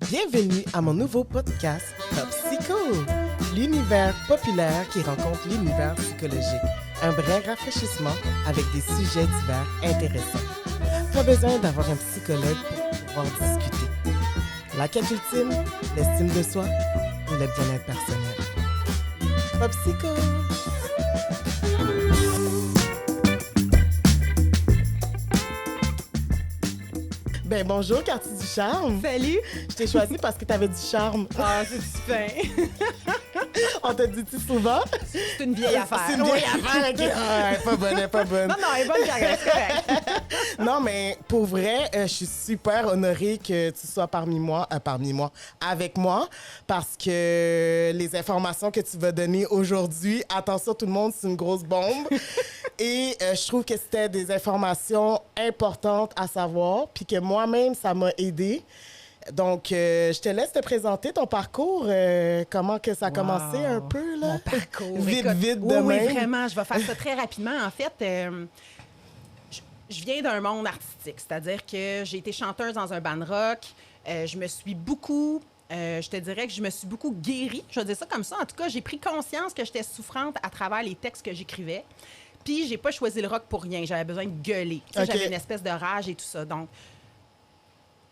Bienvenue à mon nouveau podcast Top Psycho, l'univers populaire qui rencontre l'univers psychologique. Un brin rafraîchissement avec des sujets divers intéressants. Pas besoin d'avoir un psychologue pour pouvoir discuter. La quête ultime, l'estime de soi ou le bien-être personnel. Top Psycho! Ben bonjour, Cathy Ducharme. Salut! Je t'ai choisi parce que tu avais du charme. Ah, c'est fin. On t'a dit-tu souvent? C'est une vieille affaire. C'est une vieille affaire, OK. Ah, elle est pas bonne, elle est pas bonne. Non, elle est bonne, c'est correct. Non, mais pour vrai, je suis super honorée que tu sois parmi moi, avec moi, parce que les informations que tu vas donner aujourd'hui, attention tout le monde, c'est une grosse bombe. Et je trouve que c'était des informations importantes à savoir, puis que moi-même, ça m'a aidée. Donc, je te laisse te présenter ton parcours, comment que ça a commencé un peu, là. Mon parcours. Vite, Écoute, vite, de oui, même. vraiment, je vais faire ça très rapidement. En fait, je viens d'un monde artistique, c'est-à-dire que j'ai été chanteuse dans un band rock. Je me suis beaucoup... je te dirais que je me suis beaucoup guérie, je vais dire ça comme ça. En tout cas, j'ai pris conscience que j'étais souffrante à travers les textes que j'écrivais. Puis, j'ai pas choisi le rock pour rien. J'avais besoin de gueuler. Tu sais, OK. J'avais une espèce de rage et tout ça. Donc,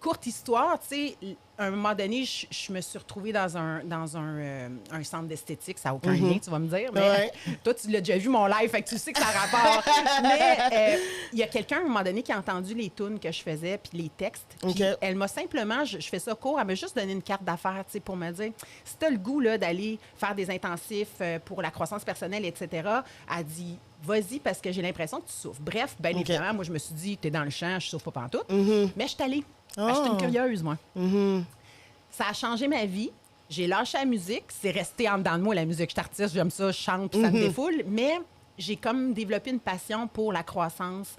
courte histoire, tu sais, à un moment donné, je me suis retrouvée dans un centre d'esthétique. Ça n'a aucun lien, tu vas me dire. Mais Ouais. toi, tu l'as déjà vu, mon live, fait que tu sais que ça a rapport. Mais il y a quelqu'un, à un moment donné, qui a entendu les tunes que je faisais puis les textes. Puis OK. elle m'a simplement, je fais ça court, elle m'a juste donné une carte d'affaires, tu sais, pour me dire, si tu as le goût là, d'aller faire des intensifs pour la croissance personnelle, etc., elle dit, vas-y, parce que j'ai l'impression que tu souffres. Bref, bien OK. évidemment, moi, je me suis dit, t'es dans le champ, je souffre pas pantoute. Mais je suis allée. Ah. Je suis une curieuse, moi. Ça a changé ma vie. J'ai lâché la musique. C'est resté en dedans de moi, la musique. Je suis artiste, j'aime ça, je chante, puis ça me défoule. Mais j'ai comme développé une passion pour la croissance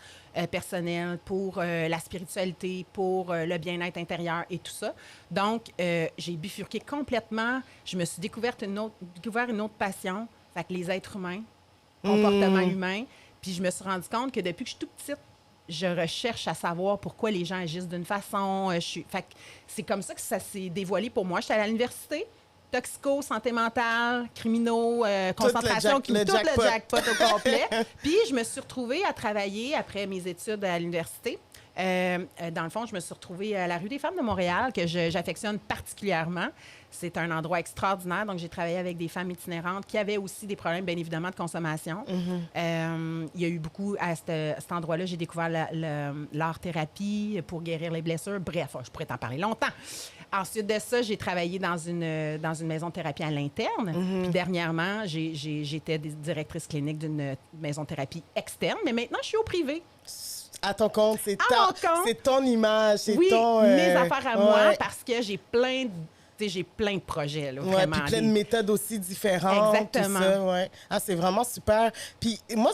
personnelle, pour la spiritualité, pour le bien-être intérieur et tout ça. Donc, j'ai bifurqué complètement. Je me suis découvert une autre passion, fait que les êtres humains, comportement humain. Puis je me suis rendu compte que depuis que je suis toute petite, je recherche à savoir pourquoi les gens agissent d'une façon. Fait que c'est comme ça que ça s'est dévoilé pour moi. J'étais à l'université, toxico, santé mentale, criminaux, concentration, le jackpot au complet. Puis je me suis retrouvée à travailler après mes études à l'université. Dans le fond, je me suis retrouvée à la rue des Femmes de Montréal, que j'affectionne particulièrement. C'est un endroit extraordinaire. Donc, j'ai travaillé avec des femmes itinérantes qui avaient aussi des problèmes, bien évidemment, de consommation. Il y a eu beaucoup, à cet endroit-là, j'ai découvert l'art-thérapie pour guérir les blessures. Bref, je pourrais t'en parler longtemps. Ensuite de ça, j'ai travaillé dans une maison de thérapie à l'interne. Puis dernièrement, j'étais directrice clinique d'une maison de thérapie externe. Mais maintenant, je suis au privé. À ton compte, c'est À mon compte. c'est ton image, c'est Oui, ton... mes affaires à moi, ouais. parce que j'ai plein de projets, là, Ouais, vraiment. puis plein de méthodes aussi différentes. Exactement. Tout ça, ouais. Ah, c'est vraiment super. Puis moi,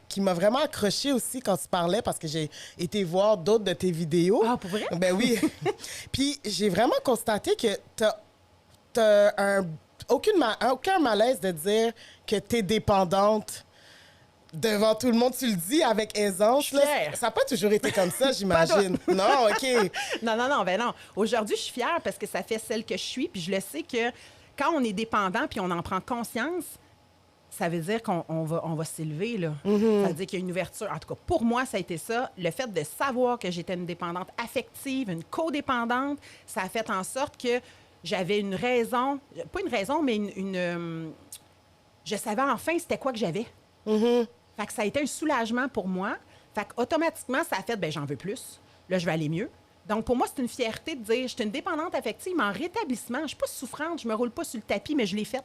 qui m'a vraiment accroché aussi quand tu parlais, parce que j'ai été voir d'autres de tes vidéos. Ah, pour vrai? Ben oui. Puis j'ai vraiment constaté que t'as aucun malaise de dire que t'es dépendante. Devant tout le monde, tu le dis avec aisance. Là. Fière. Ça n'a pas toujours été comme ça, j'imagine. Non, OK. Non. Aujourd'hui, je suis fière parce que ça fait celle que je suis. Puis je le sais que quand on est dépendant puis on en prend conscience, ça veut dire qu'on va s'élever, là. Ça veut dire qu'il y a une ouverture. En tout cas, pour moi, ça a été ça. Le fait de savoir que j'étais une dépendante affective, une codépendante, ça a fait en sorte que j'avais une raison, pas une raison, mais je savais enfin c'était quoi que j'avais. Fait que ça a été un soulagement pour moi. Fait qu'automatiquement, ça a fait, ben j'en veux plus. Là, je vais aller mieux. Donc, pour moi, c'est une fierté de dire, je suis une dépendante affective, mais en rétablissement, je suis pas souffrante, je me roule pas sur le tapis, mais je l'ai faite.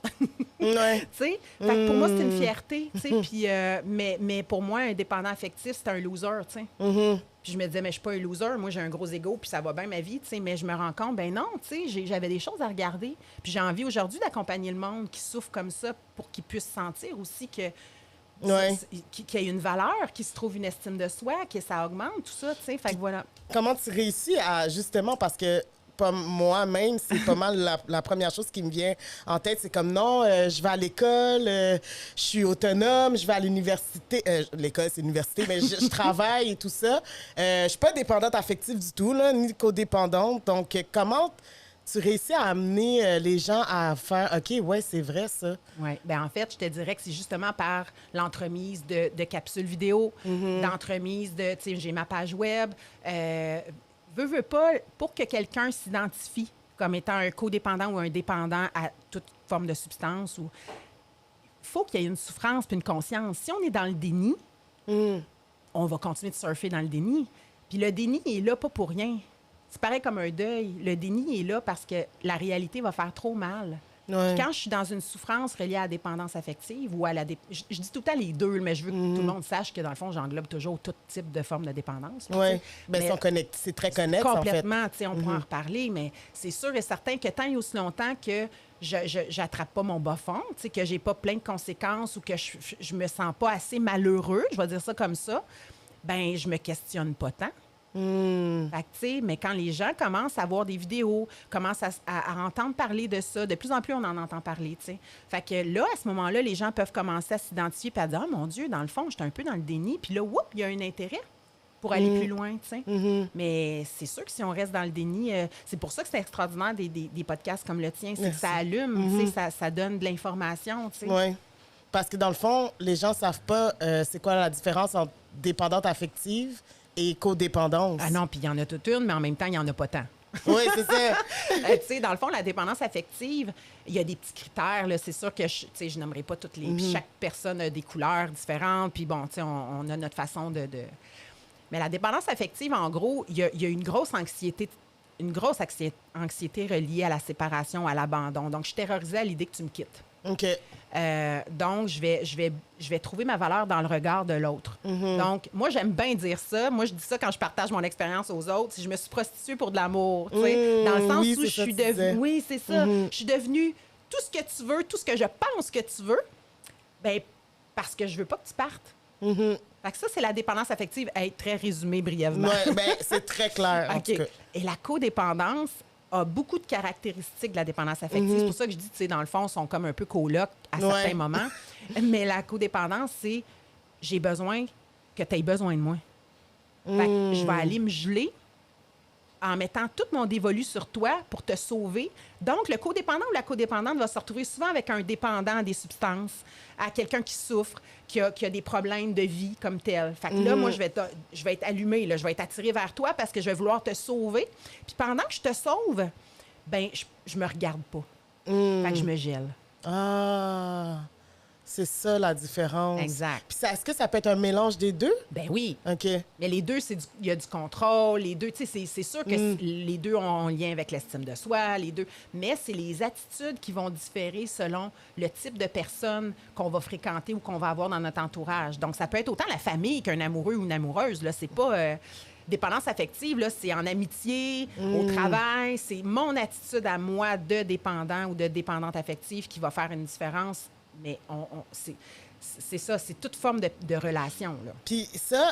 Ouais. Tu sais? Fait que pour moi, c'est une fierté, tu sais. Puis, mais pour moi, un dépendant affectif, c'est un loser, tu sais. Puis je me disais, mais je suis pas un loser, moi, j'ai un gros ego, puis ça va bien ma vie, tu sais. Mais je me rends compte, ben non, tu sais, j'avais des choses à regarder. Puis j'ai envie aujourd'hui d'accompagner le monde qui souffre comme ça pour qu'ils puissent sentir aussi que Ouais. qu'il y ait une valeur, qu'il se trouve une estime de soi, que ça augmente, tout ça, tu sais. Fait que voilà. Comment tu réussis à, justement, parce que moi-même, c'est pas mal la première chose qui me vient en tête. C'est comme, non, je vais à l'école, je suis autonome, je vais à l'université. L'école, c'est l'université, mais je travaille et tout ça. Je suis pas dépendante affective du tout, là, ni codépendante. Donc, comment tu réussis à amener les gens à faire « OK, ouais, c'est vrai, ça. » Oui. Bien, en fait, je te dirais que c'est justement par l'entremise de capsules vidéo, d'entremise de, tu sais, j'ai ma page web. Veux pas, pour que quelqu'un s'identifie comme étant un codépendant ou un dépendant à toute forme de substance, il faut qu'il y ait une souffrance puis une conscience. Si on est dans le déni, on va continuer de surfer dans le déni. Puis le déni est là pas pour rien. C'est pareil comme un deuil. Le déni est là parce que la réalité va faire trop mal. Ouais. Puis quand je suis dans une souffrance reliée à la dépendance affective ou à la... Je dis tout le temps les deux, mais je veux que tout le monde sache que, dans le fond, j'englobe toujours tout type de forme de dépendance. Oui, bien, c'est très connexe, en fait. Complètement, tu sais, on pourra en reparler, mais c'est sûr et certain que tant et aussi longtemps que je n'attrape pas mon bas fond, tu sais, que j'ai pas plein de conséquences ou que je me sens pas assez malheureux, je vais dire ça comme ça, ben je me questionne pas tant. Fait que, tu sais, mais quand les gens commencent à voir des vidéos, commencent à entendre parler de ça, de plus en plus, on en entend parler, tu sais. Fait que là, à ce moment-là, les gens peuvent commencer à s'identifier et à dire « Oh mon Dieu, dans le fond, j'étais un peu dans le déni. » Puis là, whoop, il y a un intérêt pour aller plus loin, tu sais. Mais c'est sûr que si on reste dans le déni, c'est pour ça que c'est extraordinaire des podcasts comme le tien, c'est que ça allume, tu sais, ça donne de l'information, tu sais. Oui. Parce que dans le fond, les gens ne savent pas c'est quoi la différence entre dépendante affective et codépendance. Ah non, puis il y en a toute une, mais en même temps, il n'y en a pas tant. Oui, c'est ça. Tu sais, dans le fond, la dépendance affective, il y a des petits critères. Là. C'est sûr que je n'aimerais pas toutes les. Puis chaque personne a des couleurs différentes. Puis bon, tu sais, on a notre façon de. Mais la dépendance affective, en gros, il y a une grosse anxiété. Une grosse anxiété reliée à la séparation, à l'abandon. Donc, je suis terrorisée à l'idée que tu me quittes. OK. Donc, je vais trouver ma valeur dans le regard de l'autre. Donc, moi, j'aime bien dire ça. Moi, je dis ça quand je partage mon expérience aux autres. Si je me suis prostituée pour de l'amour, tu sais, dans le sens oui, où je suis devenue... Oui, c'est ça. Je suis devenue tout ce que tu veux, tout ce que je pense que tu veux, bien, parce que je veux pas que tu partes. Fait que ça, c'est la dépendance affective. Être très résumé brièvement. Oui, bien, c'est très clair, en tout cas. Et la codépendance a beaucoup de caractéristiques de la dépendance affective. C'est pour ça que je dis, tu sais, dans le fond, ils sont comme un peu colocs à certains moments. Mais la codépendance, c'est j'ai besoin que tu aies besoin de moi. Fait que je vais aller me geler en mettant tout mon dévolu sur toi pour te sauver. Donc, le codépendant ou la codépendante va se retrouver souvent avec un dépendant à des substances, à quelqu'un qui souffre, qui a des problèmes de vie comme tel. Fait que là, moi, je vais être allumée, là, je vais être attirée vers toi parce que je vais vouloir te sauver. Puis pendant que je te sauve, ben je me regarde pas. Fait que je me gèle. Ah, c'est ça la différence. Exact. Puis est-ce que ça peut être un mélange des deux? Ben oui. OK. Mais les deux, il y a du contrôle. Les deux, tu sais, c'est sûr que les deux ont un lien avec l'estime de soi, les deux. Mais c'est les attitudes qui vont différer selon le type de personne qu'on va fréquenter ou qu'on va avoir dans notre entourage. Donc, ça peut être autant la famille qu'un amoureux ou une amoureuse. Là, c'est pas... dépendance affective, là, c'est en amitié, au travail. C'est mon attitude à moi de dépendant ou de dépendante affective qui va faire une différence. Mais c'est ça, c'est toute forme de relation, là. Puis ça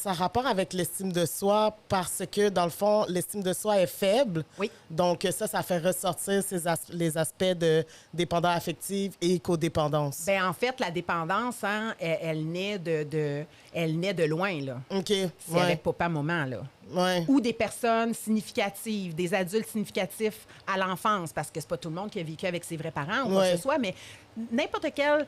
a rapport avec l'estime de soi parce que, dans le fond, l'estime de soi est faible. Oui. Donc, ça fait ressortir les aspects de dépendance affective et codépendance. Bien, en fait, la dépendance, hein, elle naît de loin, là. OK. C'est avec papa-maman, là. Ouais. Ou des personnes significatives, des adultes significatifs à l'enfance, parce que c'est pas tout le monde qui a vécu avec ses vrais parents ou quoi que ce soit, mais n'importe quelle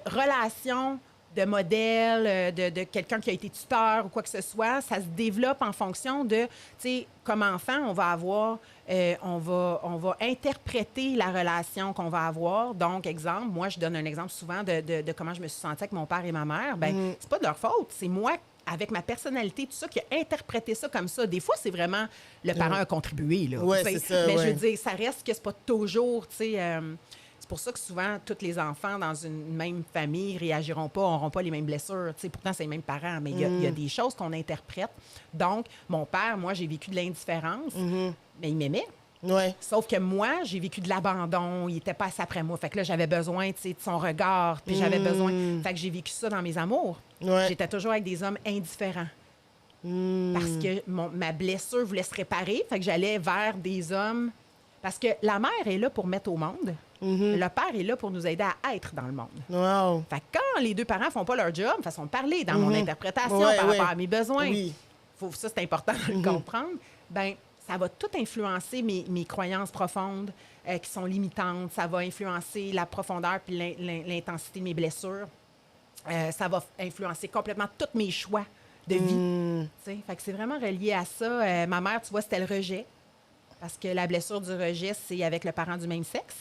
relation de modèle, de quelqu'un qui a été tuteur ou quoi que ce soit, ça se développe en fonction de, tu sais, comme enfant, on va avoir, on va interpréter la relation qu'on va avoir. Donc, exemple, moi, je donne un exemple souvent de comment je me suis sentie avec mon père et ma mère. Bien, c'est pas de leur faute, c'est moi avec ma personnalité, tout ça, qui a interprété ça comme ça. Des fois, c'est vraiment le parent a contribué, là. Oui, c'est ça, mais je veux dire, ça reste que c'est pas toujours, tu sais... c'est pour ça que souvent, tous les enfants dans une même famille réagiront pas, n'auront pas les mêmes blessures. Tu sais, pourtant, c'est les mêmes parents, mais il y a des choses qu'on interprète. Donc, mon père, moi, j'ai vécu de l'indifférence, mais il m'aimait. Ouais. Sauf que moi, j'ai vécu de l'abandon. Il était pas assez après moi. Fait que là, j'avais besoin, tu sais, de son regard. Puis j'avais besoin... Fait que j'ai vécu ça dans mes amours. Ouais. J'étais toujours avec des hommes indifférents. Parce que ma blessure voulait se réparer. Fait que j'allais vers des hommes... Parce que la mère est là pour mettre au monde. Le père est là pour nous aider à être dans le monde. Wow. Fait que quand les deux parents font pas leur job, façon de parler dans mon interprétation par rapport à mes besoins, ça, c'est important de le comprendre, bien, ça va tout influencer mes croyances profondes qui sont limitantes. Ça va influencer la profondeur puis l'intensité de mes blessures. Ça va influencer complètement tous mes choix de vie. Fait que c'est vraiment relié à ça. Ma mère, tu vois, c'était le rejet. Parce que la blessure du rejet, c'est avec le parent du même sexe.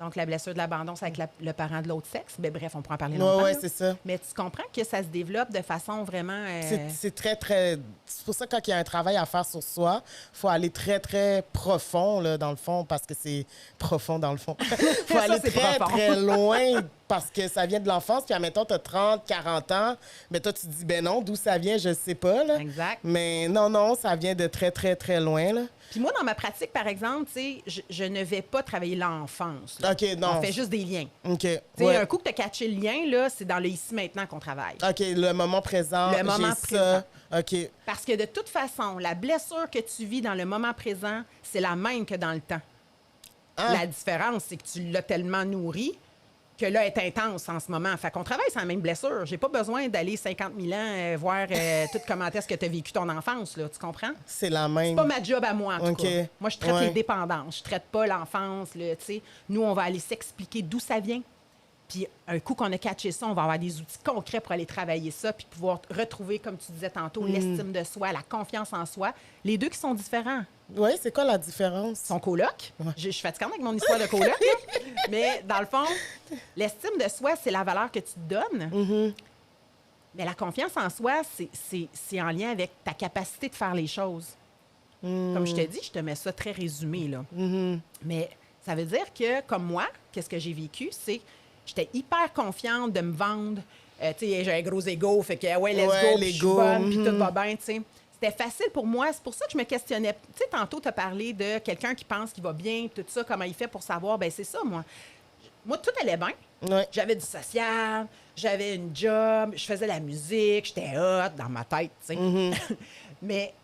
Donc, la blessure de l'abandon, c'est avec le parent de l'autre sexe. Ben, bref, on pourra en parler longtemps. Oui, c'est ça. Mais tu comprends que ça se développe de façon vraiment... C'est très, très... C'est pour ça que quand il y a un travail à faire sur soi, il faut aller très, très profond, là, dans le fond, parce que c'est profond, dans le fond. Il faut aller très, très loin parce que ça vient de l'enfance. Puis, admettons, tu as 30, 40 ans. Mais toi, tu te dis, ben non, d'où ça vient, je sais pas. Là. Exact. Mais non, ça vient de très, très, très loin. Là. Puis moi, dans ma pratique, par exemple, tu sais, je ne vais pas travailler l'enfance. Là. OK, non. On fait juste des liens. OK. Ouais. Un coup que tu as catché le lien, là, c'est dans le ici-maintenant qu'on travaille. OK, le moment présent. Le moment présent. Ça. OK. Parce que de toute façon, la blessure que tu vis dans le moment présent, c'est la même que dans le temps. Ah. La différence, c'est que tu l'as tellement nourri que là, elle est intense en ce moment. Fait qu'on travaille sur la même blessure. J'ai pas besoin d'aller 50 000 ans voir tout comment est-ce que tu as vécu ton enfance, là. Tu comprends? C'est la même. C'est pas ma job à moi, en tout cas. Moi, je traite les dépendances. Je traite pas l'enfance, là, tu sais. Nous, on va aller s'expliquer d'où ça vient. Puis un coup qu'on a catché ça, on va avoir des outils concrets pour aller travailler ça puis pouvoir retrouver, comme tu disais tantôt, l'estime de soi, la confiance en soi. Les deux qui sont différents. Oui, c'est quoi la différence? Son coloc. Ouais. Je suis fatiguante avec mon histoire de coloc. Mais dans le fond, l'estime de soi, c'est la valeur que tu te donnes. Mais la confiance en soi, c'est en lien avec ta capacité de faire les choses. Comme je te dis, je te mets ça très résumé, là. Mais ça veut dire que, comme moi, qu'est-ce que j'ai vécu, c'est j'étais hyper confiante de me vendre. Tu sais, j'ai un gros ego, fait que, ouais, let's go, puis je suis bonne, puis tout va bien, tu sais. C'était facile pour moi. C'est pour ça que je me questionnais. Tu sais, tantôt, tu as parlé de quelqu'un qui pense qu'il va bien, tout ça, comment il fait pour savoir. Bien, c'est ça, moi. Moi, tout allait bien. Ouais. J'avais du social, j'avais une job, je faisais la musique, j'étais hot dans ma tête, tu sais. Mais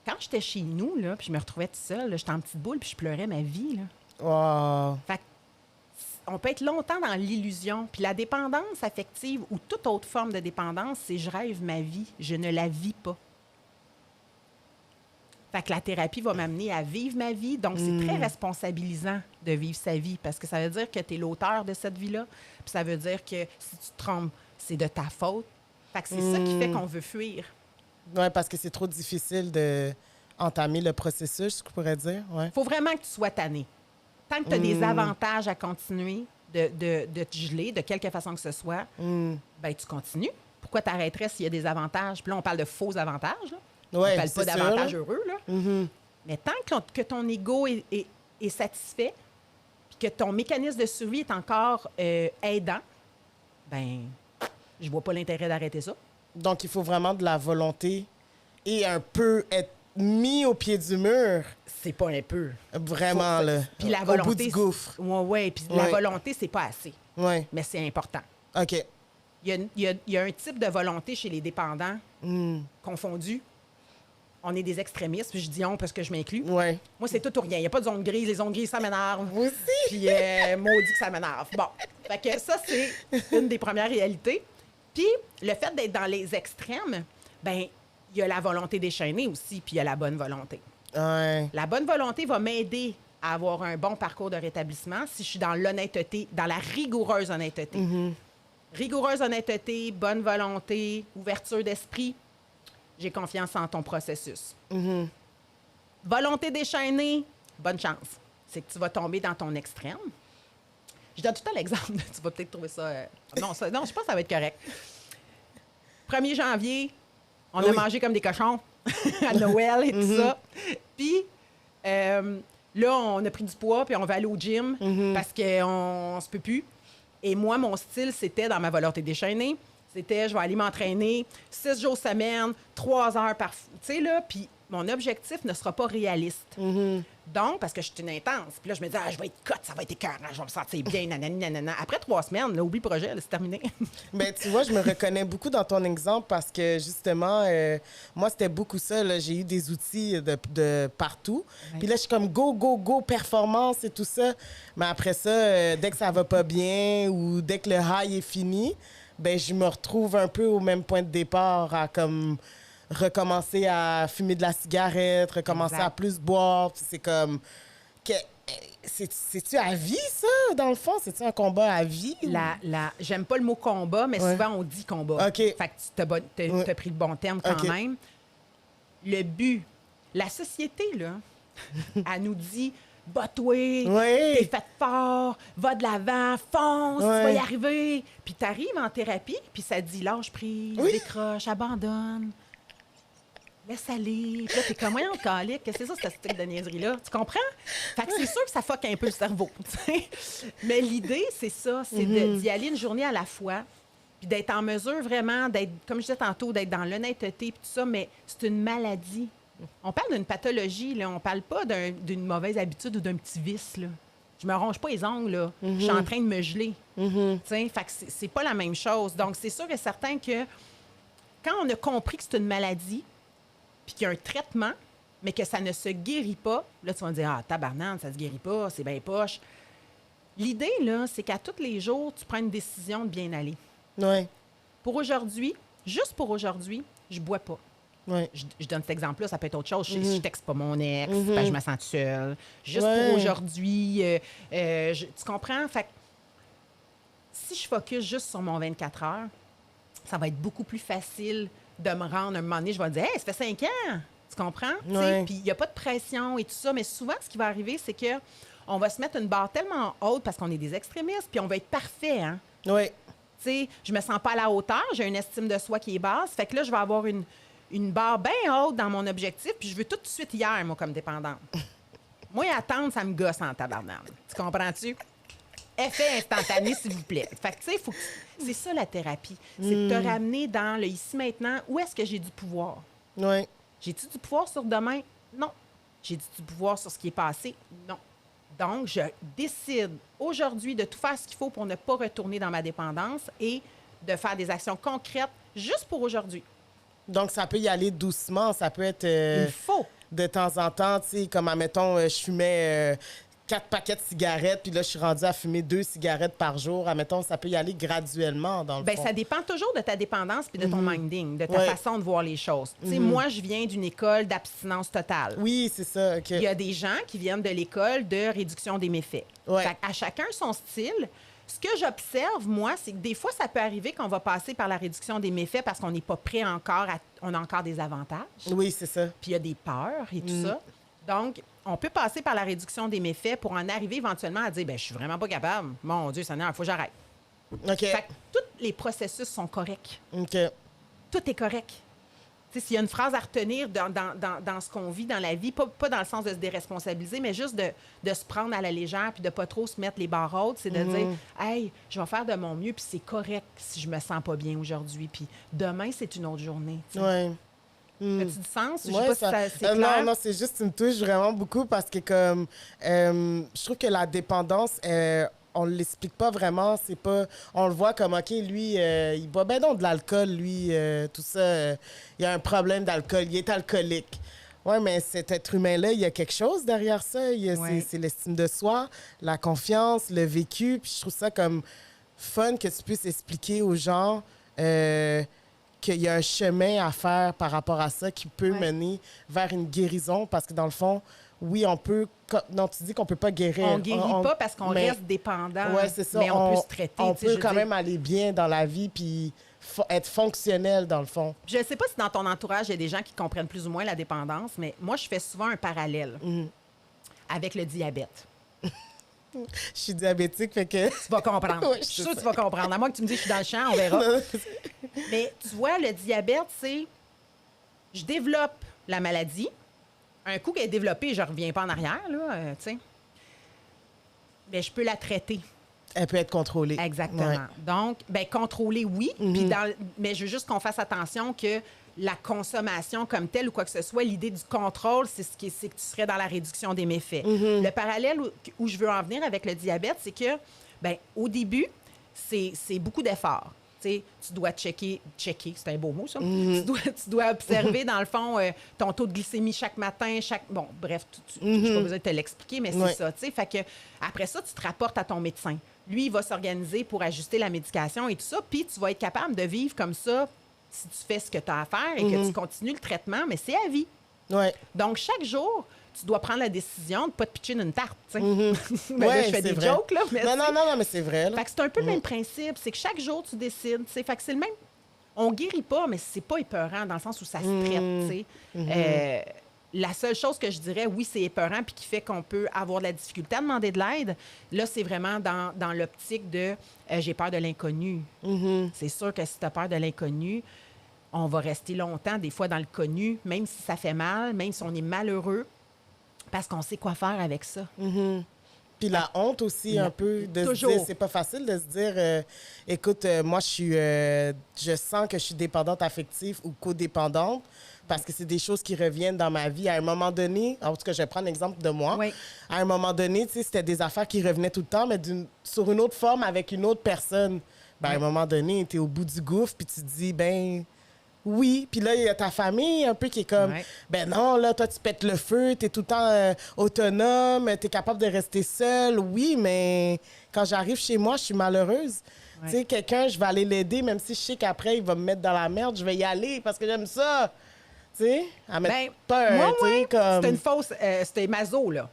quand j'étais chez nous, là, puis je me retrouvais toute seule, j'étais en petite boule, puis je pleurais ma vie, là. Wow. Fait on peut être longtemps dans l'illusion. Puis la dépendance affective ou toute autre forme de dépendance, c'est je rêve ma vie, je ne la vis pas. Fait que la thérapie va m'amener à vivre ma vie. Donc, c'est très responsabilisant de vivre sa vie parce que ça veut dire que tu es l'auteur de cette vie-là. Puis ça veut dire que si tu te trompes, c'est de ta faute. Fait que c'est ça qui fait qu'on veut fuir. Oui, parce que c'est trop difficile d'entamer le processus, je pourrais dire. Ouais. Faut vraiment que tu sois tanné. Tant que tu as des avantages à continuer de te geler, de quelque façon que ce soit, ben tu continues. Pourquoi tu arrêterais s'il y a des avantages? Puis là, on parle de faux avantages. Là. Ouais, on ne parle pas d'avantages heureux. Là. Mais tant que ton ego est satisfait puis que ton mécanisme de survie est encore aidant, ben je vois pas l'intérêt d'arrêter ça. Donc, il faut vraiment de la volonté et un peu être mis au pied du mur. C'est pas un peu. Vraiment, là. Puis la volonté, au bout du gouffre. Oui, puis la volonté, c'est pas assez. Oui. Mais c'est important. OK. Il y a un type de volonté chez les dépendants confondus. On est des extrémistes, puis je dis on parce que je m'inclus. Ouais. Moi, c'est tout ou rien. Il n'y a pas de zone grise. Les zones grises, ça m'énerve. Moi aussi. Puis maudit que ça m'énerve. Bon, fait que ça, c'est une des premières réalités. Puis le fait d'être dans les extrêmes, ben il y a la volonté déchaînée aussi, puis il y a la bonne volonté. Ouais. La bonne volonté va m'aider à avoir un bon parcours de rétablissement si je suis dans l'honnêteté, dans la rigoureuse honnêteté. Rigoureuse honnêteté, bonne volonté, ouverture d'esprit. J'ai confiance en ton processus. Volonté déchaînée, bonne chance. C'est que tu vas tomber dans ton extrême. Je donne tout le temps l'exemple. Tu vas peut-être trouver ça... Non, je pense que ça va être correct. 1er janvier, on a mangé comme des cochons à Noël et tout ça. Puis là, on a pris du poids, puis on va aller au gym parce qu'on se peut plus. Et moi, mon style, c'était, dans ma volonté déchaînée, c'était, je vais aller m'entraîner 6 jours semaine, 3 heures par... Tu sais, là, puis mon objectif ne sera pas réaliste. Donc, parce que je suis une intense. Puis là, je me dis, je vais être cote, ça va être écœurant, je vais me sentir bien, nanani, nanana. Après 3 semaines, là, oublie le projet, là, c'est terminé. Bien, tu vois, je me reconnais beaucoup dans ton exemple parce que, justement, moi, c'était beaucoup ça. Là. J'ai eu des outils de partout. Puis là, je suis comme go, go, go, performance et tout ça. Mais après ça, dès que ça va pas bien ou dès que le high est fini, ben je me retrouve un peu au même point de départ à comme recommencer à fumer de la cigarette, recommencer Exact. à plus boire. Puis c'est comme... C'est-tu à vie, ça, dans le fond? C'est-tu un combat à vie? J'aime pas le mot combat, mais Ouais. souvent on dit combat. OK. Fait que t'as Ouais. pris le bon terme quand OK. même. Le but, la société, là, elle nous dit bat-toi, Oui. t'es fait fort, va de l'avant, fonce, tu Ouais. vas y arriver. Puis t'arrives en thérapie, puis ça te dit lâche prise, Oui. décroche, abandonne. Laisse aller. Puis là, t'es comme, voyons, calique, qu'est-ce que c'est ça, ce style de niaiserie-là? Tu comprends? Fait que c'est sûr que ça fuck un peu le cerveau, tu sais. Mais l'idée, c'est ça, c'est d'y aller une journée à la fois, puis d'être en mesure vraiment d'être, comme je disais tantôt, d'être dans l'honnêteté, puis tout ça, mais c'est une maladie. On parle d'une pathologie, là. On parle pas d'une mauvaise habitude ou d'un petit vice, là. Je me ronge pas les ongles, là. Je suis en train de me geler. Tu sais, fait que c'est pas la même chose. Donc, c'est sûr et certain que quand on a compris que c'est une maladie, puis qu'il y a un traitement, mais que ça ne se guérit pas, là, tu vas me dire, ah, tabarnane, ça se guérit pas, c'est bien poche. L'idée, là, c'est qu'à tous les jours, tu prends une décision de bien aller. Oui, Pour aujourd'hui, juste pour aujourd'hui, je bois pas. oui. Je donne cet exemple-là, ça peut être autre chose. Je texte pas mon ex, parce que je me sens toute seule. Juste Ouais. pour aujourd'hui, tu comprends? Fait que si je focus juste sur mon 24 heures, ça va être beaucoup plus facile de me rendre un moment donné. Je vais dire, hey, ça fait 5 ans. Tu comprends? Tu sais, Ouais. puis il n'y a pas de pression et tout ça. Mais souvent, ce qui va arriver, c'est que on va se mettre une barre tellement haute parce qu'on est des extrémistes, puis on va être parfait, hein? Oui. Tu sais, je me sens pas à la hauteur, j'ai une estime de soi qui est basse. Fait que là, je vais avoir une barre bien haute dans mon objectif, puis je veux tout de suite hier, moi, comme dépendante. Moi, attendre, ça me gosse en tabarnane. Tu comprends-tu? Effet instantané, s'il vous plaît. Fait que, tu sais, c'est ça la thérapie. C'est de te ramener dans le ici-maintenant. Où est-ce que j'ai du pouvoir? Oui. J'ai-tu du pouvoir sur demain? Non. J'ai-tu du pouvoir sur ce qui est passé? Non. Donc, je décide aujourd'hui de tout faire ce qu'il faut pour ne pas retourner dans ma dépendance et de faire des actions concrètes juste pour aujourd'hui. Donc, ça peut y aller doucement. Ça peut être Il faut. de temps en temps, tu sais, comme, admettons, je fumais 4 paquets de cigarettes, puis là, je suis rendue à fumer 2 cigarettes par jour. Admettons, ça peut y aller graduellement, dans le Bien, fond. ça dépend toujours de ta dépendance puis de ton minding, de ta Ouais. façon de voir les choses. Tu sais, moi, je viens d'une école d'abstinence totale. Oui, c'est ça. OK. Il y a des gens qui viennent de l'école de réduction des méfaits. Ouais. Fait à chacun son style. Ce que j'observe, moi, c'est que des fois, ça peut arriver qu'on va passer par la réduction des méfaits parce qu'on n'est pas prêt encore, on a encore des avantages, Oui, c'est ça. puis il y a des peurs et tout ça. Donc, on peut passer par la réduction des méfaits pour en arriver éventuellement à dire, ben je suis vraiment pas capable. Mon Dieu, Seigneur, il faut que j'arrête. OK. Fait que tous les processus sont corrects. OK. Tout est correct. Tu sais, s'il y a une phrase à retenir dans ce qu'on vit dans la vie, pas dans le sens de se déresponsabiliser, mais juste de se prendre à la légère puis de pas trop se mettre les barres hautes, c'est de dire « Hey, je vais faire de mon mieux puis c'est correct si je me sens pas bien aujourd'hui. Puis demain, c'est une autre journée. » Oui. As-tu du sens? Je sais Ouais, pas si ça, c'est clair. non, non, c'est juste, tu me touches vraiment beaucoup parce que, comme, je trouve que la dépendance, on ne l'explique pas vraiment. C'est pas, on le voit comme, OK, lui, il boit bien donc de l'alcool, lui, tout ça. Il a un problème d'alcool, il est alcoolique. Oui, mais cet être humain-là, il y a quelque chose derrière ça. Ouais. C'est l'estime de soi, la confiance, le vécu. Puis je trouve ça comme fun que tu puisses expliquer aux gens qu'il y a un chemin à faire par rapport à ça qui peut Ouais. mener vers une guérison. Parce que dans le fond, oui, on peut... Non, tu dis qu'on peut pas guérir. On guérit pas parce qu'on mais- reste dépendant, Ouais, c'est ça. mais on peut se traiter. On tu sais, peut je veux quand dire. même aller bien dans la vie puis être fonctionnel, dans le fond. Je ne sais pas si dans ton entourage, il y a des gens qui comprennent plus ou moins la dépendance, mais moi, je fais souvent un parallèle avec le diabète. Je suis diabétique, fait que... Tu vas comprendre. Ouais, je suis c'est sûre que ça. tu vas comprendre. À moins que tu me dises que je suis dans le champ, on verra. Mais tu vois, le diabète, c'est... Je développe la maladie. Un coup qu'elle est développée, je ne reviens pas en arrière, là, tu sais. Mais je peux la traiter. Elle peut être contrôlée. Exactement. Ouais. Donc, ben contrôler, oui. Puis mais je veux juste qu'on fasse attention que la consommation comme telle ou quoi que ce soit, l'idée du contrôle, c'est que tu serais dans la réduction des méfaits. Le parallèle où je veux en venir avec le diabète, c'est que, ben au début, c'est beaucoup d'efforts. Tu sais, tu dois checker, c'est un beau mot, ça. Tu dois observer, dans le fond, ton taux de glycémie chaque matin, Bon, bref, je n'ai pas besoin de te l'expliquer, mais c'est Ouais. ça, tu sais. Fait que, après ça, tu te rapportes à ton médecin. Lui, il va s'organiser pour ajuster la médication et tout ça, puis tu vas être capable de vivre comme ça si tu fais ce que tu as à faire et que tu continues le traitement, mais c'est à vie. Ouais. Donc, chaque jour, tu dois prendre la décision de ne pas te pitcher une tarte. Ben là, Ouais, je fais des c'est vrai. jokes, là. Mais Non, mais c'est vrai. Là. Fait que c'est un peu le même principe. C'est que chaque jour, tu décides. Fait que c'est le même. On guérit pas, mais c'est pas épeurant dans le sens où ça se traite. La seule chose que je dirais, oui, c'est épeurant puis qui fait qu'on peut avoir de la difficulté à demander de l'aide, là, c'est vraiment dans l'optique de j'ai peur de l'inconnu. C'est sûr que si tu as peur de l'inconnu, on va rester longtemps, des fois, dans le connu, même si ça fait mal, même si on est malheureux, parce qu'on sait quoi faire avec ça. Puis la honte aussi, un peu, de Toujours. se dire, c'est pas facile de se dire, écoute, moi, je sens que je suis dépendante affective ou codépendante parce que c'est des choses qui reviennent dans ma vie. À un moment donné, en tout cas, je vais prendre l'exemple de moi. Oui. À un moment donné, tu sais, c'était des affaires qui revenaient tout le temps, mais sur une autre forme avec une autre personne. Ben, à un moment donné, tu es au bout du gouffre, puis tu te dis, ben... Oui, puis là, il y a ta famille un peu qui est comme, ben non, là, toi, tu pètes le feu, t'es tout le temps autonome, t'es capable de rester seule. Oui, mais quand j'arrive chez moi, je suis malheureuse. Tu sais, quelqu'un, je vais aller l'aider, même si je sais qu'après, il va me mettre dans la merde, je vais y aller parce que j'aime ça. Tu sais, à mettre peur, tu sais, comme... C'était une fausse... c'était maso, là.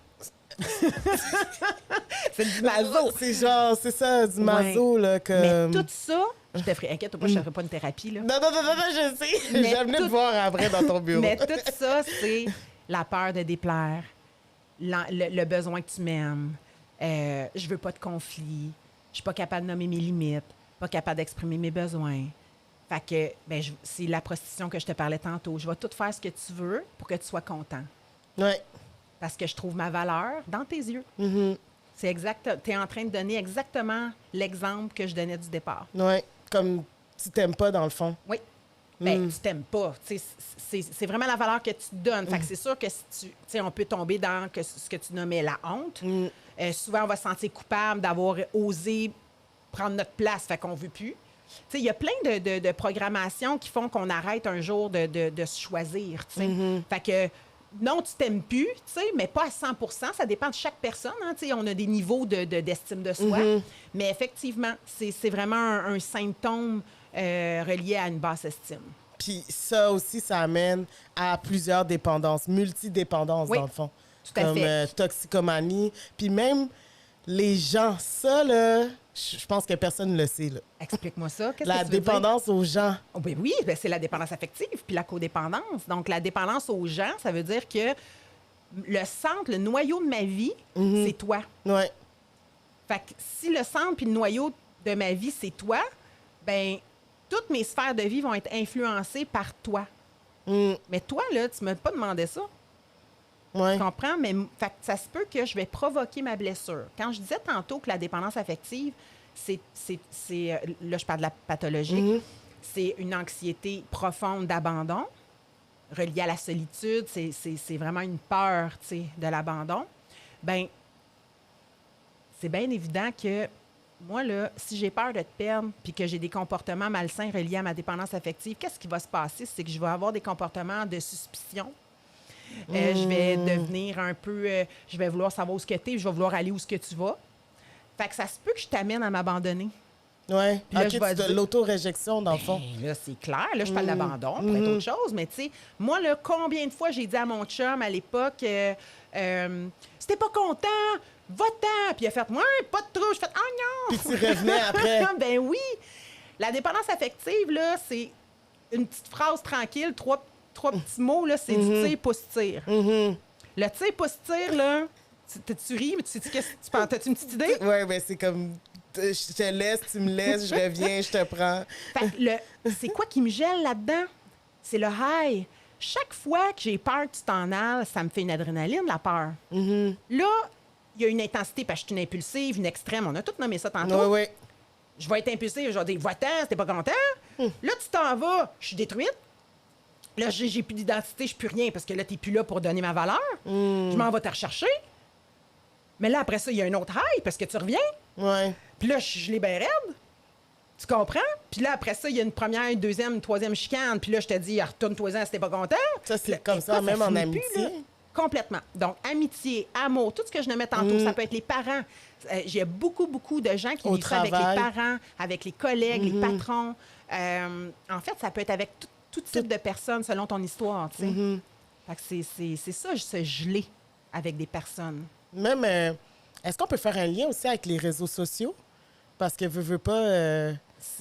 C'est du maso. C'est genre, c'est ça, du maso, là, comme... Mais tout ça... Je te ferai, inquiète pas, je ne ferai pas une thérapie, là. Non, je sais. Mais J'ai venu te voir après dans ton bureau. Mais tout ça, c'est la peur de déplaire, le besoin que tu m'aimes, je veux pas de conflit, je suis pas capable de nommer mes limites, pas capable d'exprimer mes besoins. Fait que, ben, c'est la prostitution que je te parlais tantôt. Je vais tout faire ce que tu veux pour que tu sois content. Oui. Parce que je trouve ma valeur dans tes yeux. C'est exact. Tu es en train de donner exactement l'exemple que je donnais du départ. Oui. Comme tu t'aimes pas, dans le fond. Oui. Bien, tu t'aimes pas. C'est vraiment la valeur que tu te donnes. Fait que c'est sûr que si tu sais, on peut tomber dans ce que tu nommais la honte. Souvent, on va se sentir coupable d'avoir osé prendre notre place, fait qu'on veut plus. Il y a plein de programmations qui font qu'on arrête un jour de se choisir. Fait que non, tu t'aimes plus, mais pas à 100 ça dépend de chaque personne. Hein, on a des niveaux d'estime de soi. Mais effectivement, c'est vraiment un symptôme relié à une basse estime. Puis ça aussi, ça amène à plusieurs dépendances, multidépendances, dans le fond. Tout à fait. Comme toxicomanie. Puis même les gens, ça, là, je pense que personne ne le sait. Là. Explique-moi ça. Qu'est-ce la que tu veux dépendance dire? aux gens. Oh, ben oui, ben c'est la dépendance affective puis la codépendance. Donc, la dépendance aux gens, ça veut dire que le centre, le noyau de ma vie, c'est toi. Oui. Fait que si le centre puis le noyau de ma vie, c'est toi, ben toutes mes sphères de vie vont être influencées par toi. Mais toi, là, tu m'as pas demandé ça. Ouais. Tu comprends? Mais fait que ça se peut que je vais provoquer ma blessure. Quand je disais tantôt que la dépendance affective, là, je parle de la pathologique, c'est une anxiété profonde d'abandon reliée à la solitude. C'est vraiment une peur, tu sais, de l'abandon. Bien, c'est bien évident que moi, là, si j'ai peur de te perdre puis que j'ai des comportements malsains reliés à ma dépendance affective, qu'est-ce qui va se passer? C'est que je vais avoir des comportements de suspicion. Je vais devenir un peu... je vais vouloir savoir où ce que tu es, je vais vouloir aller où ce que tu vas. Fait que ça se peut que je t'amène à m'abandonner. Oui. Puis là, OK, je vais de l'auto-réjection, dans le fond. Là, c'est clair. Là, je parle d'abandon pour être autre chose. Mais tu sais, moi, là, combien de fois j'ai dit à mon chum à l'époque, si t'es pas content, va-t'en. Puis il a fait, ouais, pas de trou. Je fais, oh non. Puis tu revenais après. Ben oui. La dépendance affective, là, c'est une petite phrase tranquille, trois petits mots, là, c'est du tire, pousse, tire. Le tire, pousse, tire, là, tu ris, mais tu sais-tu qu'est-ce que tu penses? T'as-tu une petite idée? Oui, ben c'est comme, je te laisse, tu me laisses, je reviens, je te prends. Fait que c'est quoi qui me gèle là-dedans? C'est le high. Chaque fois que j'ai peur que tu t'en ailles, ça me fait une adrénaline, la peur. Là, il y a une intensité, parce que je suis une impulsive, une extrême. On a tout nommé ça tantôt. Oui. Je vais être impulsive, je vais dire, va-t'en, t'es pas content. Là, tu t'en vas, je suis détruite. Là, j'ai plus d'identité, je suis plus rien, parce que là, t'es plus là pour donner ma valeur. Je m'en vais te rechercher. Mais là, après ça, il y a un autre high, parce que tu reviens. Oui. Puis là, je l'ai bien raide. Tu comprends? Puis là, après ça, il y a une première, une deuxième, une troisième chicane. Puis là, je te dis, retourne-toi-en si t'es pas content. Ça, c'est Là, comme ça, écoute, même en finit amitié. plus, là. Complètement. Donc, amitié, amour, tout ce que je nommais tantôt, ça peut être les parents. J'ai beaucoup, beaucoup de gens qui Au vivent ça avec les travail. parents, avec les collègues, les patrons. En fait, ça peut être avec tout type de personnes selon ton histoire, tu sais. Fait que c'est ça, se geler avec des personnes. Même, est-ce qu'on peut faire un lien aussi avec les réseaux sociaux? Parce que veux pas,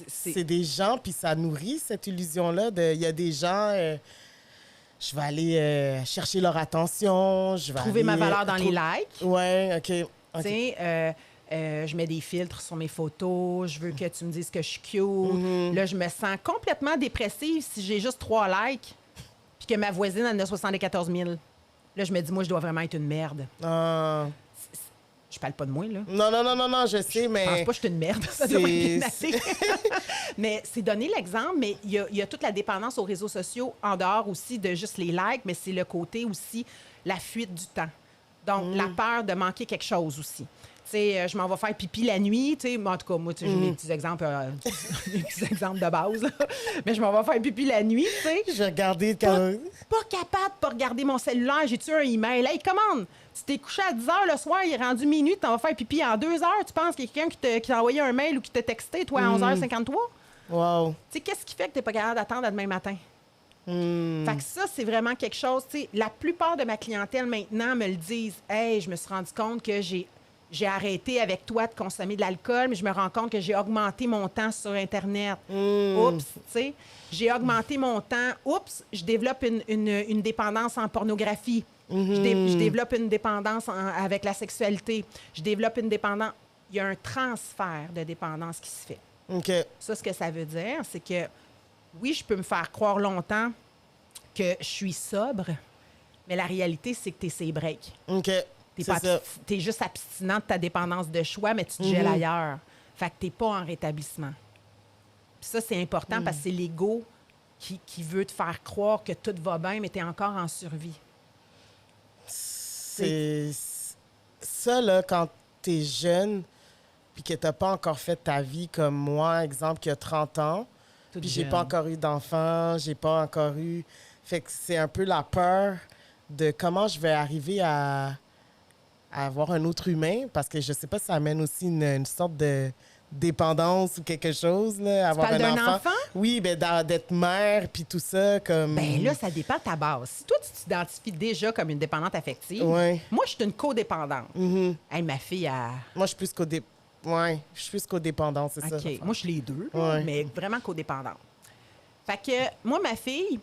c'est des gens, puis ça nourrit cette illusion-là. Il y a des gens, je vais aller chercher leur attention, je vais Trouver ma valeur dans les likes. Ouais, OK. Tu sais, je mets des filtres sur mes photos, je veux que tu me dises que je suis cute. Là, je me sens complètement dépressive si j'ai juste 3 likes, puis que ma voisine en a 74 000. Là, je me dis, moi, je dois vraiment être une merde. Ah. Je parle pas de moi, là. Non, je sais, mais... Je pense pas que je suis une merde. Ça doit être bien assez. Mais c'est donner l'exemple, mais il y a toute la dépendance aux réseaux sociaux en dehors aussi de juste les likes, mais c'est le côté aussi, la fuite du temps. Donc, la peur de manquer quelque chose aussi. Tu sais, je m'en vais faire pipi la nuit, tu sais, en tout cas, moi, j'ai mes petits exemples, des petits exemples de base, là. Mais je m'en vais faire pipi la nuit, tu sais. Je vais regarder Pas capable de pas regarder mon cellulaire, j'ai-tu un email? Hey, commande! Tu t'es couché à 10 h le soir, il est rendu minuit, tu vas faire pipi en 2 heures. Tu penses qu'il y a quelqu'un qui t'a envoyé un mail ou qui t'a texté, toi, à 11h53? Wow. Tu sais, qu'est-ce qui fait que tu n'es pas capable d'attendre à demain matin? Fait que ça, c'est vraiment quelque chose. Tu sais, la plupart de ma clientèle maintenant me le disent. Hey, je me suis rendu compte que j'ai arrêté avec toi de consommer de l'alcool, mais je me rends compte que j'ai augmenté mon temps sur Internet. Oups, tu sais. J'ai augmenté mon temps. Oups, je développe une dépendance en pornographie. Je développe une dépendance avec la sexualité. Je développe une dépendance. Il y a un transfert de dépendance qui se fait. OK. Ça, ce que ça veut dire, c'est que oui, je peux me faire croire longtemps que je suis sobre, mais la réalité, c'est que tu es ses breaks. OK. T'es juste abstinent de ta dépendance de choix, mais tu te gèles ailleurs. Fait que t'es pas en rétablissement. Puis ça, c'est important parce que c'est l'ego qui veut te faire croire que tout va bien, mais t'es encore en survie. C'est ça, là, quand t'es jeune puis que t'as pas encore fait ta vie comme moi, exemple, qui a 30 ans, puis j'ai pas encore eu d'enfant, j'ai pas encore eu... Fait que c'est un peu la peur de comment je vais arriver à avoir un autre humain, parce que je sais pas si ça amène aussi une sorte de dépendance ou quelque chose, là, avoir parles un d'un enfant? Oui, ben d'être mère, puis tout ça, comme... Ben là, ça dépend de ta base. Si toi, tu t'identifies déjà comme une dépendante affective, Ouais. moi, je suis une codépendante. Hey, ma fille, Moi, je suis plus je suis plus codépendante, c'est ça. OK. Moi, je suis les deux, Ouais. mais vraiment codépendante. Fait que moi, ma fille,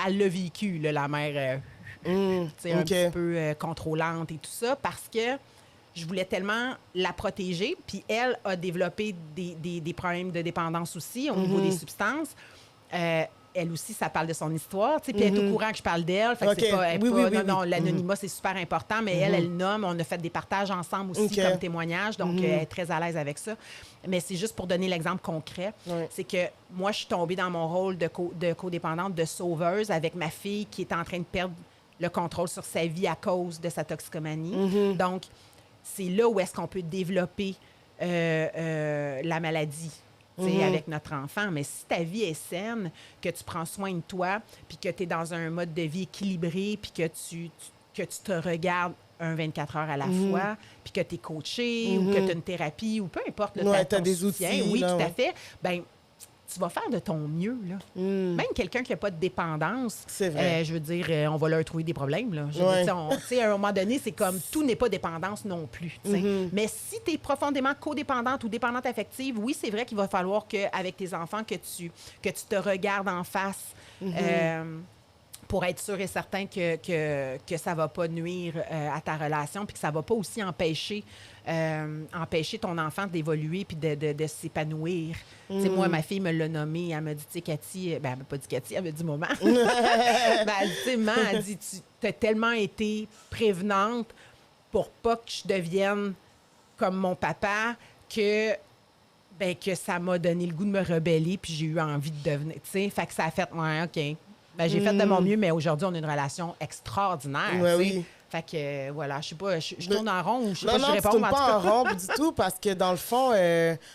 elle l'a vécu, là, la mère, tu sais, un OK. petit peu contrôlante et tout ça, parce que je voulais tellement la protéger. Puis elle a développé des problèmes de dépendance aussi au niveau des substances. Elle aussi, ça parle de son histoire. Tu sais, puis elle est au courant que je parle d'elle. Fait que c'est OK. pas, Oui, oui, non, oui. l'anonymat, c'est super important. Mais elle nomme. On a fait des partages ensemble aussi OK. comme témoignage. Donc, elle est très à l'aise avec ça. Mais c'est juste pour donner l'exemple concret. Ouais. C'est que moi, je suis tombée dans mon rôle de codépendante, de sauveuse avec ma fille qui est en train de perdre le contrôle sur sa vie à cause de sa toxicomanie. Donc, c'est là où est-ce qu'on peut développer la maladie. Tu sais, avec notre enfant. Mais si ta vie est saine, que tu prends soin de toi, puis que tu es dans un mode de vie équilibré, puis que tu te regardes 24 heures à la fois, puis que tu es coaché ou que tu as une thérapie ou peu importe. Là, Ouais, ton t'as des soutien, outils, oui, là, tout à ouais. fait. Ben, tu vas faire de ton mieux. Là. Même quelqu'un qui n'a pas de dépendance, C'est vrai. je veux dire, on va leur trouver des problèmes. Là. Je veux Ouais. dire, tu sais, à un moment donné, c'est comme tout n'est pas dépendance non plus. Tu sais. Mais si tu es profondément codépendante ou dépendante affective, oui, c'est vrai qu'il va falloir qu'avec tes enfants, que tu te regardes en face. Pour être sûr et certain que ça ne va pas nuire à ta relation, puis que ça ne va pas aussi empêcher ton enfant d'évoluer puis de s'épanouir. Tu sais, moi, ma fille me l'a nommé, elle m'a dit, tu sais, Cathy, ben, elle m'a pas dit Cathy, elle m'a dit maman. Ben, elle dit, tu sais, maman, elle dit, tu as tellement été prévenante pour pas que je devienne comme mon papa que ça m'a donné le goût de me rebeller, puis j'ai eu envie de devenir, tu sais, fait que ça a fait, ouais, OK. Ben, j'ai fait de mon mieux, mais aujourd'hui, on a une relation extraordinaire. Ouais, tu sais. oui. Fait que, voilà, je sais pas, je tourne en rond ou je sais Non, pas non, si je tu réponds, tournes mais en tout pas en cas. rond du tout parce que dans le fond,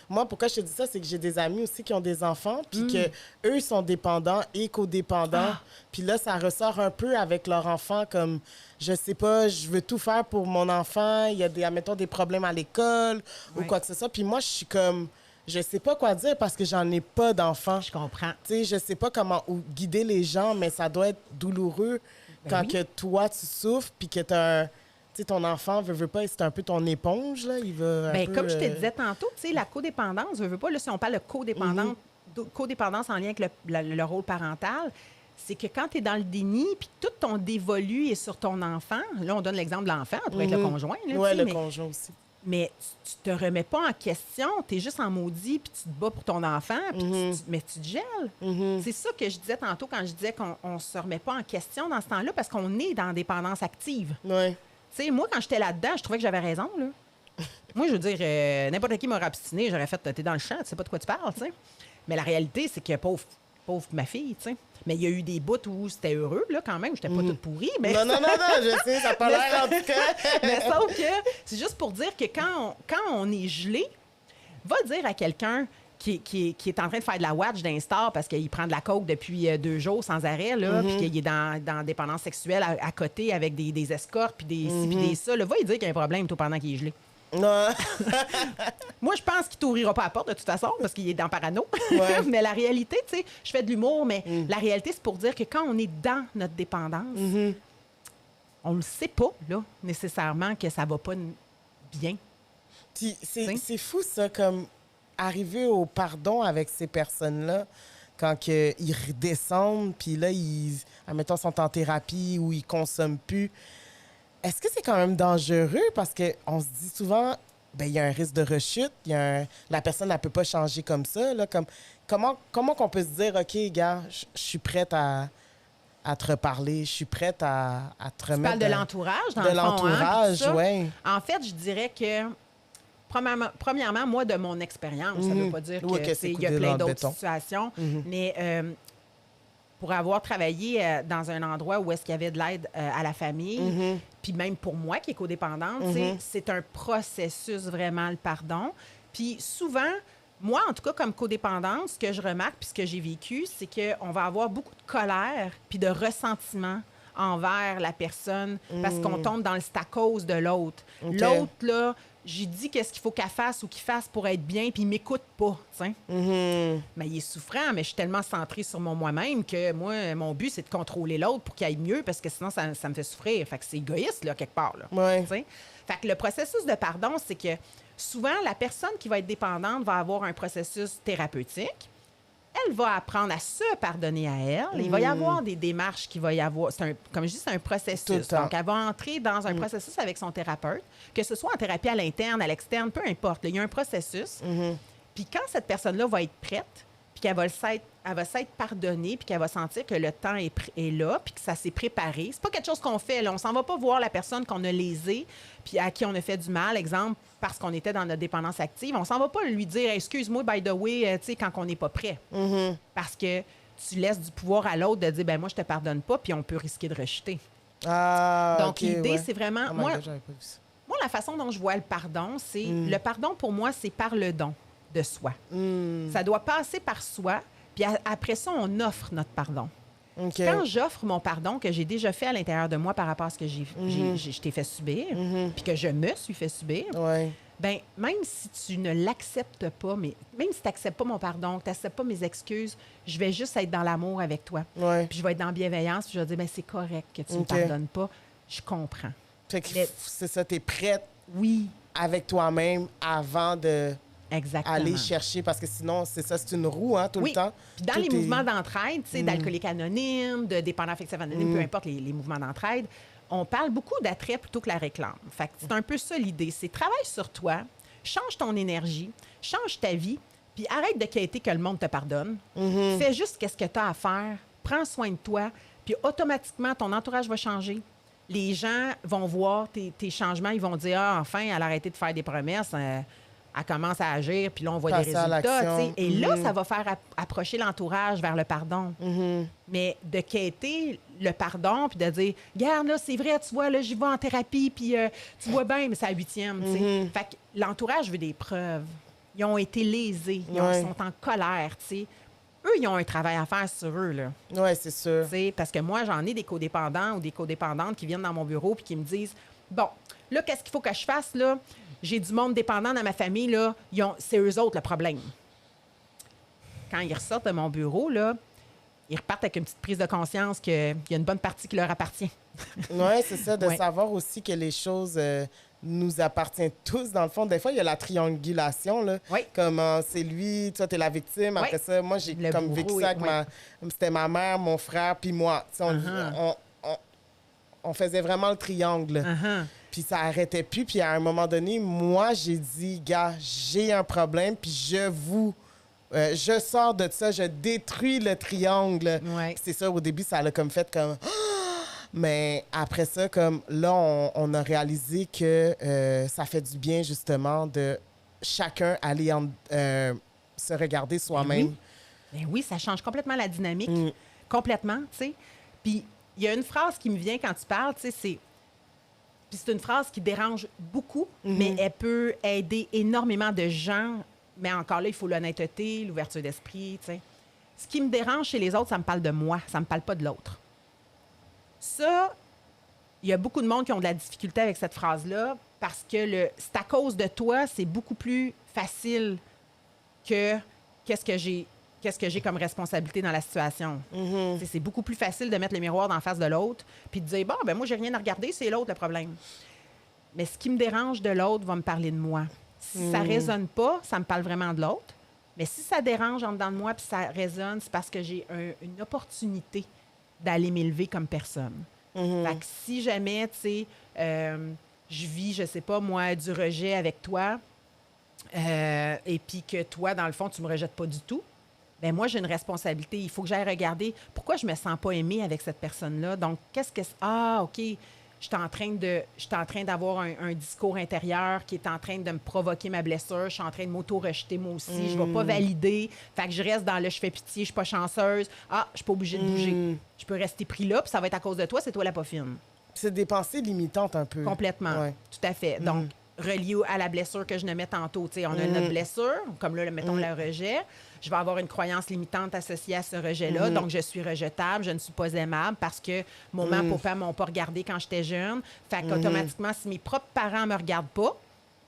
moi, pourquoi je te dis ça, c'est que j'ai des amis aussi qui ont des enfants, puis que eux, ils sont dépendants et codépendants. Puis là, ça ressort un peu avec leur enfant comme, je sais pas, je veux tout faire pour mon enfant, il y a admettons, des problèmes à l'école ou Ouais. quoi que ce soit. Puis moi, je suis comme, je sais pas quoi dire parce que j'en ai pas d'enfants. Je comprends. Tu sais, je sais pas comment guider les gens, mais ça doit être douloureux quand oui. que toi, tu souffres, puis que t'as un... Tu sais, ton enfant veut pas, c'est un peu ton éponge, là. Il va un Bien, peu, comme je te disais tantôt, tu sais, la codépendance, veux pas, là, si on parle de codépendance en lien avec le rôle parental, c'est que quand tu es dans le déni, puis tout ton dévolu est sur ton enfant, là, on donne l'exemple de l'enfant, pour être le conjoint, là, ouais, tu sais, le conjoint aussi. mais tu te remets pas en question, tu es juste en maudit, puis tu te bats pour ton enfant, puis mais tu te gèles. C'est ça que je disais tantôt quand je disais qu'on se remet pas en question dans ce temps-là, parce qu'on est dans dépendance active. Ouais. Tu sais, moi, quand j'étais là-dedans, je trouvais que j'avais raison, là. Moi, je veux dire, n'importe qui m'aurait obstiné, j'aurais fait, t'es dans le champ, tu sais pas de quoi tu parles, tu sais. Mais la réalité, c'est que pauvre ma fille, tu sais. Mais il y a eu des bouts où c'était heureux, là, quand même. J'étais pas toute pourrie, mais... Non, je sais, ça n'a pas l'air, en tout cas. Mais sauf que c'est juste pour dire que quand on est gelé, va dire à quelqu'un qui est en train de faire de la watch d'un star parce qu'il prend de la coke depuis 2 jours sans arrêt, là, puis qu'il est dans dépendance sexuelle à côté avec des escortes, puis des ci, puis des ça, là, va lui dire qu'il y a un problème, toi, pendant qu'il est gelé. Non. Moi, je pense qu'il t'ouvrira pas la porte de toute façon parce qu'il est dans parano. Ouais. Mais la réalité, tu sais, je fais de l'humour, mais la réalité, c'est pour dire que quand on est dans notre dépendance, on ne sait pas, là, nécessairement, que ça va pas bien. Puis c'est fou, ça, comme arriver au pardon avec ces personnes-là, quand que ils redescendent, puis là, admettons, sont en thérapie ou ils consomment plus. Est-ce que c'est quand même dangereux? Parce qu'on se dit souvent, ben il y a un risque de rechute, la personne, elle peut pas changer comme ça. Là, comment qu'on peut se dire, OK, gars, je suis prête à te reparler, je suis prête à te remettre... Tu parles de l'entourage, dans de le fond, l'entourage, hein, oui. En fait, je dirais que, premièrement, moi, de mon expérience, ça ne veut pas dire Oui, que qu'il y a coulé plein dans le d'autres béton. situations, mais pour avoir travaillé dans un endroit où est-ce qu'il y avait de l'aide à la famille, puis même pour moi qui est codépendante, tu sais, c'est un processus vraiment, le pardon. Puis souvent, moi, en tout cas, comme codépendante, ce que je remarque puis ce que j'ai vécu, c'est qu'on va avoir beaucoup de colère puis de ressentiment envers la personne parce qu'on tombe dans le c'est à cause de l'autre. OK. L'autre, là, j'ai dit qu'est-ce qu'il faut qu'elle fasse ou qu'il fasse pour être bien, puis il m'écoute pas, tu sais. Mais il est souffrant, mais je suis tellement centrée sur moi-même que moi, mon but, c'est de contrôler l'autre pour qu'il aille mieux parce que sinon, ça me fait souffrir. Fait que c'est égoïste, là, quelque part, là. Ouais. Tu sais. Fait que le processus de pardon, c'est que souvent, la personne qui va être dépendante va avoir un processus thérapeutique. Elle va apprendre à se pardonner à elle. Il va y avoir des démarches qui va y avoir. Comme je dis, c'est un Tout le processus. temps. Donc, elle va entrer dans un processus avec son thérapeute, que ce soit en thérapie à l'interne, à l'externe, peu importe. Là, il y a un processus. Puis quand cette personne-là va être prête, puis qu'elle va s'être pardonnée, puis qu'elle va sentir que le temps est là, puis que ça s'est préparé. C'est pas quelque chose qu'on fait, là. On s'en va pas voir la personne qu'on a lésée, puis à qui on a fait du mal, exemple, parce qu'on était dans notre dépendance active. On s'en va pas lui dire « Excuse-moi, by the way », tu sais, quand on n'est pas prêt. Parce que tu laisses du pouvoir à l'autre de dire « Ben moi, je te pardonne pas », puis on peut risquer de rejeter. Ah, Donc, OK, l'idée, ouais. c'est vraiment... Oh my moi, God, j'avais pas vu ça. moi, la façon dont je vois le pardon, c'est... Le pardon, pour moi, c'est par le don de soi. Ça doit passer par soi, puis après ça, on offre notre pardon. OK. Quand j'offre mon pardon, que j'ai déjà fait à l'intérieur de moi par rapport à ce que je t'ai fait subir, puis que je me suis fait subir, Ouais. ben même si tu ne l'acceptes pas, mais même si tu n'acceptes pas mon pardon, que tu n'acceptes pas mes excuses, je vais juste être dans l'amour avec toi. Ouais. Puis je vais être dans la bienveillance, puis je vais dire, ben c'est correct que tu ne me OK. pardonnes pas. Je comprends. Fait que Mais- c'est ça, t'es prête Oui, avec toi-même avant de exactement. aller chercher, parce que sinon, c'est ça, c'est une roue, hein, tout Oui. le temps. Puis dans Tout les est- mouvements d'entraide, tu sais, d'alcoolique anonyme, de dépendant affectif anonyme, peu importe les mouvements d'entraide, on parle beaucoup d'attrait plutôt que la réclame. Fait que c'est un peu ça l'idée. C'est travaille sur toi, change ton énergie, change ta vie, puis arrête de quêter que le monde te pardonne. Fais juste ce que tu as à faire, prends soin de toi, puis automatiquement, ton entourage va changer. Les gens vont voir tes changements, ils vont dire « Ah, enfin, elle a arrêté de faire des promesses. Elle elle commence à agir, puis là, on voit des Passer à résultats. l'action. Tu sais. Et là, ça va faire approcher l'entourage vers le pardon. Mais de quêter le pardon, puis de dire, regarde, là, c'est vrai, tu vois, là, j'y vais en thérapie, puis tu vois bien, mais c'est à 8e. Tu sais. Fait que l'entourage veut des preuves. Ils ont été lésés, ils sont en colère. Tu sais. Eux, ils ont un travail à faire sur eux, là. Oui, c'est sûr. Tu sais, parce que moi, j'en ai des codépendants ou des codépendantes qui viennent dans mon bureau puis qui me disent, bon, là, qu'est-ce qu'il faut que je fasse, là? J'ai du monde dépendant dans ma famille, là. C'est eux autres le problème. Quand ils ressortent de mon bureau, là, ils repartent avec une petite prise de conscience qu'il y a une bonne partie qui leur appartient. Oui, c'est ça, de Ouais. savoir aussi que les choses nous appartiennent tous. Dans le fond, des fois, il y a la triangulation, là. Oui. Comme c'est lui, toi, t'es la victime. Après Oui. ça, moi, j'ai Le comme bourreau, vécu ça avec oui. C'était ma mère, mon frère, puis moi. Tu sais, on faisait vraiment le triangle. Puis ça arrêtait plus. Puis à un moment donné, moi, j'ai dit, gars, j'ai un problème, puis je sors de ça, je détruis le triangle. Ouais. Puis c'est ça, au début, ça l'a comme fait comme... Mais après ça, comme là, on a réalisé que ça fait du bien, justement, de chacun aller se regarder soi-même. Ben oui, ça change complètement la dynamique. Complètement, tu sais. Puis il y a une phrase qui me vient quand tu parles, tu sais, c'est... Puis c'est une phrase qui dérange beaucoup, mais elle peut aider énormément de gens. Mais encore là, il faut l'honnêteté, l'ouverture d'esprit, tu sais. Ce qui me dérange chez les autres, ça me parle de moi, ça me parle pas de l'autre. Ça, il y a beaucoup de monde qui ont de la difficulté avec cette phrase-là parce que c'est à cause de toi, c'est beaucoup plus facile que qu'est-ce que j'ai comme responsabilité dans la situation. Tu sais, c'est beaucoup plus facile de mettre le miroir en face de l'autre puis de dire, bon, ben moi, j'ai rien à regarder, c'est l'autre le problème. Mais ce qui me dérange de l'autre va me parler de moi. Si ça résonne pas, ça me parle vraiment de l'autre. Mais si ça dérange en dedans de moi puis ça résonne, c'est parce que j'ai une opportunité d'aller m'élever comme personne. Fait que si jamais, tu sais, je vis, je sais pas, moi, du rejet avec toi, et puis que toi, dans le fond, tu me rejettes pas du tout, ben moi, j'ai une responsabilité. Il faut que j'aille regarder pourquoi je me sens pas aimée avec cette personne-là. Donc, qu'est-ce que... Ah, OK, je suis en train d'avoir un discours intérieur qui est en train de me provoquer ma blessure. Je suis en train de m'auto-rejeter moi aussi. Je ne vais pas valider. Fait que je reste dans le « je fais pitié, je suis pas chanceuse ». Ah, je suis pas obligée de bouger. Je peux rester pris là, puis ça va être à cause de toi, c'est toi la pas fine. C'est des pensées limitantes un peu. Complètement. Ouais. Tout à fait. Donc, relié à la blessure que je nommais tantôt. Tu sais, on a notre blessure, comme là, mettons le rejet. Je vais avoir une croyance limitante associée à ce rejet-là. Donc, je suis rejetable, je ne suis pas aimable parce que mon maman et papa ne m'ont pas regardé quand j'étais jeune. Fait qu'automatiquement, si mes propres parents ne me regardent pas,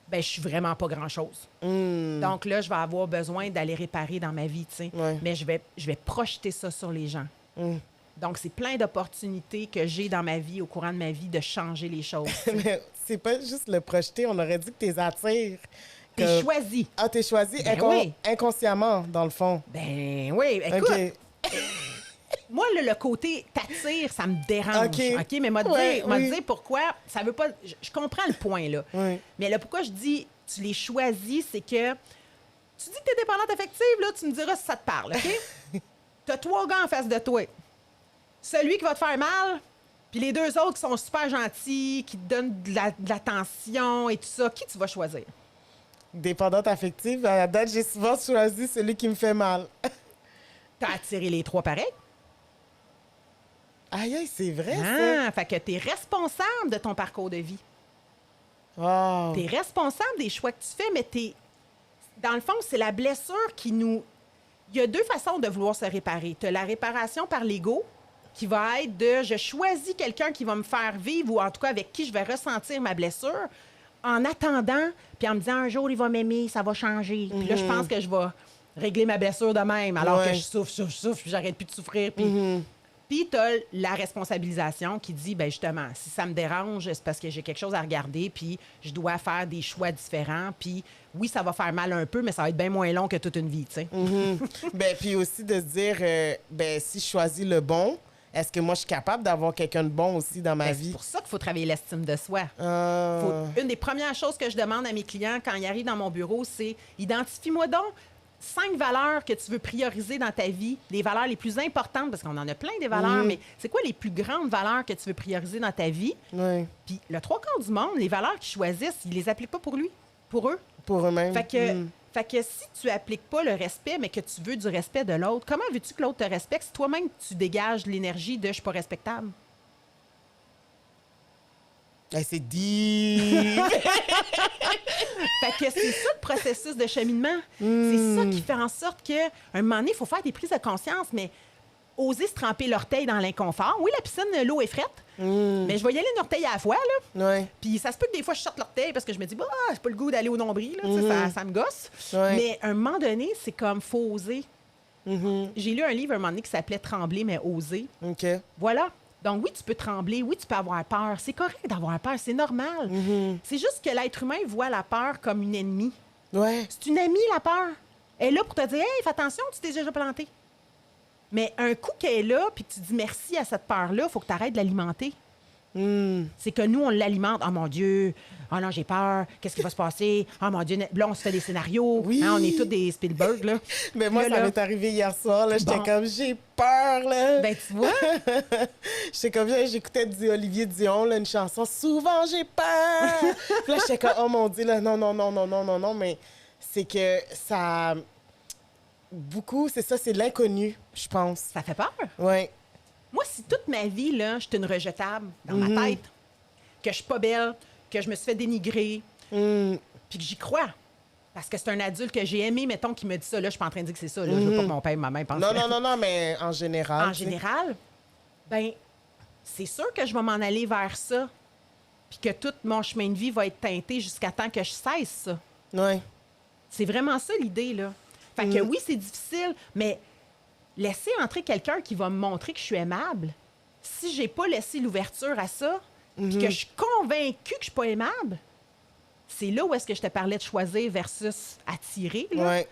ben je suis vraiment pas grand-chose. Donc là, je vais avoir besoin d'aller réparer dans ma vie, tu sais. Ouais. Mais je vais projeter ça sur les gens. Donc, c'est plein d'opportunités que j'ai dans ma vie, au courant de ma vie, de changer les choses. Mais c'est pas juste le projeter, on aurait dit que t'es attires. T'es choisi. Ah, t'es choisi Ben oui. inconsciemment, dans le fond. Ben oui, écoute, OK. moi, le côté t'attire, ça me dérange. OK. OK, mais m'a Ouais, oui. dire pourquoi. Ça veut pas. Je comprends le point, là. Oui. Mais là, pourquoi je dis tu les choisis, c'est que tu dis que t'es dépendante affective, là, tu me diras si ça te parle, OK? T'as 3 gars en face de toi. Celui qui va te faire mal, puis les 2 autres qui sont super gentils, qui te donnent de l'attention et tout ça. Qui tu vas choisir? Dépendante affective, à la date, j'ai souvent choisi celui qui me fait mal. T'as attiré les 3 pareils. Aïe, aïe, c'est vrai, ça. Ah, fait que t'es responsable de ton parcours de vie. Wow. T'es responsable des choix que tu fais, mais dans le fond, c'est la blessure qui nous... Il y a 2 façons de vouloir se réparer. T'as la réparation par l'ego, qui va être de je choisis quelqu'un qui va me faire vivre ou en tout cas avec qui je vais ressentir ma blessure en attendant, puis en me disant un jour il va m'aimer, ça va changer. Puis là, je pense que je vais régler ma blessure de même alors que je souffre, puis j'arrête plus de souffrir. Puis tu as la responsabilisation qui dit, ben justement, si ça me dérange, c'est parce que j'ai quelque chose à regarder, puis je dois faire des choix différents. Puis oui, ça va faire mal un peu, mais ça va être bien moins long que toute une vie, tu sais. Ben, puis aussi de se dire, ben, si je choisis le bon, est-ce que moi, je suis capable d'avoir quelqu'un de bon aussi dans ma Ben, vie? c'est pour ça qu'il faut travailler l'estime de soi. Ah. Une des premières choses que je demande à mes clients quand ils arrivent dans mon bureau, c'est identifie-moi donc 5 valeurs que tu veux prioriser dans ta vie, les valeurs les plus importantes, parce qu'on en a plein des valeurs, mais c'est quoi les plus grandes valeurs que tu veux prioriser dans ta vie? Oui. Puis le 3 quarts du monde, les valeurs qu'ils choisissent, ils les appliquent pas pour lui. pour eux. Pour eux-mêmes. Fait que si tu appliques pas le respect, mais que tu veux du respect de l'autre, comment veux-tu que l'autre te respecte si toi-même tu dégages l'énergie de « je suis pas respectable ». Hey, c'est deep! Fait que c'est ça le processus de cheminement. C'est ça qui fait en sorte qu'à un moment donné, il faut faire des prises de conscience, mais oser se tremper l'orteil dans l'inconfort. Oui, la piscine, l'eau est frette, mais je vais y aller une orteil à la fois, là. Ouais. Puis ça se peut que des fois, je sorte l'orteil parce que je me dis, bah, j'ai pas le goût d'aller au nombril, là, tu sais, ça me gosse. Ouais. Mais à un moment donné, c'est comme, faut oser. J'ai lu un livre un moment donné qui s'appelait « Trembler, mais oser ». OK. Voilà. Donc oui, tu peux trembler, oui, tu peux avoir peur. C'est correct d'avoir peur, c'est normal. C'est juste que l'être humain voit la peur comme une ennemie. Ouais. C'est une amie, la peur. Elle est là pour te dire, hey, fais attention, tu t'es déjà planté. Mais un coup qu'elle est là, puis que tu dis merci à cette peur-là, il faut que tu arrêtes de l'alimenter. C'est que nous, on l'alimente. Oh mon Dieu, oh non, j'ai peur. Qu'est-ce qui va se passer? Oh mon Dieu, là, on se fait des scénarios. Oui. Hein, on est tous des Spielberg, là. Mais moi, Là, ça là, m'est arrivé hier soir. Là, j'étais Bon. comme, j'ai peur. Là. Ben, tu vois, J'étais comme, j'écoutais Olivier Dion, là, une chanson. Souvent, j'ai peur. Puis là, j'étais comme, oh mon Dieu, là, non. Mais c'est que ça. Beaucoup, c'est ça, c'est l'inconnu, je pense. ça fait peur. Ouais. Moi, si toute ma vie, là, je suis une rejetable dans ma tête, que je suis pas belle, que je me suis fait dénigrer, puis que j'y crois. Parce que c'est un adulte que j'ai aimé, mettons, qui me dit ça. Là, je suis pas en train de dire que c'est ça. Là. Je veux pas que mon père et ma mère pensent ça. Non, mais en général. En tu sais. général, ben, c'est sûr que je vais m'en aller vers ça. Puis que tout mon chemin de vie va être teinté jusqu'à temps que je cesse ça. Ouais. C'est vraiment ça l'idée, là. Fait que oui, c'est difficile, mais laisser entrer quelqu'un qui va me montrer que je suis aimable, si j'ai pas laissé l'ouverture à ça, puis que je suis convaincue que je suis pas aimable, c'est là où est-ce que je te parlais de choisir versus attirer, là. Ouais.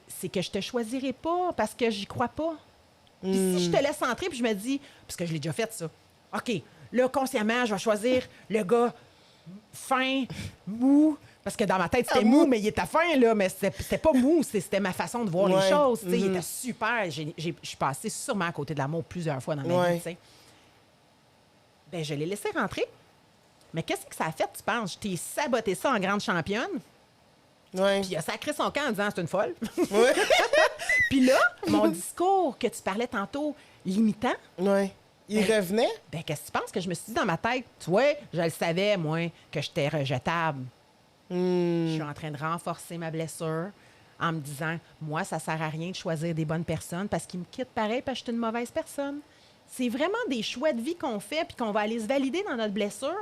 C'est que je te choisirai pas parce que j'y crois pas. Puis si je te laisse entrer, puis je me dis, parce que je l'ai déjà fait, ça. OK, là, consciemment, je vais choisir le gars fin, mou. Parce que dans ma tête, c'était mou, mais il était fin, là. Mais c'était pas mou, c'était ma façon de voir les choses. Tu sais, il était super. Je suis passée sûrement à côté de l'amour plusieurs fois dans ma vie, tu sais. Ben, je l'ai laissé rentrer. Mais qu'est-ce que ça a fait, tu penses? Je t'ai saboté ça en grande championne. Ouais. Puis il a sacré son camp en disant, c'est une folle. Ouais. Puis là, mon discours que tu parlais tantôt, limitant, Ouais. Il revenait? ben qu'est-ce que tu penses que je me suis dit dans ma tête? Tu vois, je le savais, moi, que j'étais rejetable. Je suis en train de renforcer ma blessure en me disant, moi, ça sert à rien de choisir des bonnes personnes parce qu'ils me quittent pareil parce que je suis une mauvaise personne. C'est vraiment des choix de vie qu'on fait puis qu'on va aller se valider dans notre blessure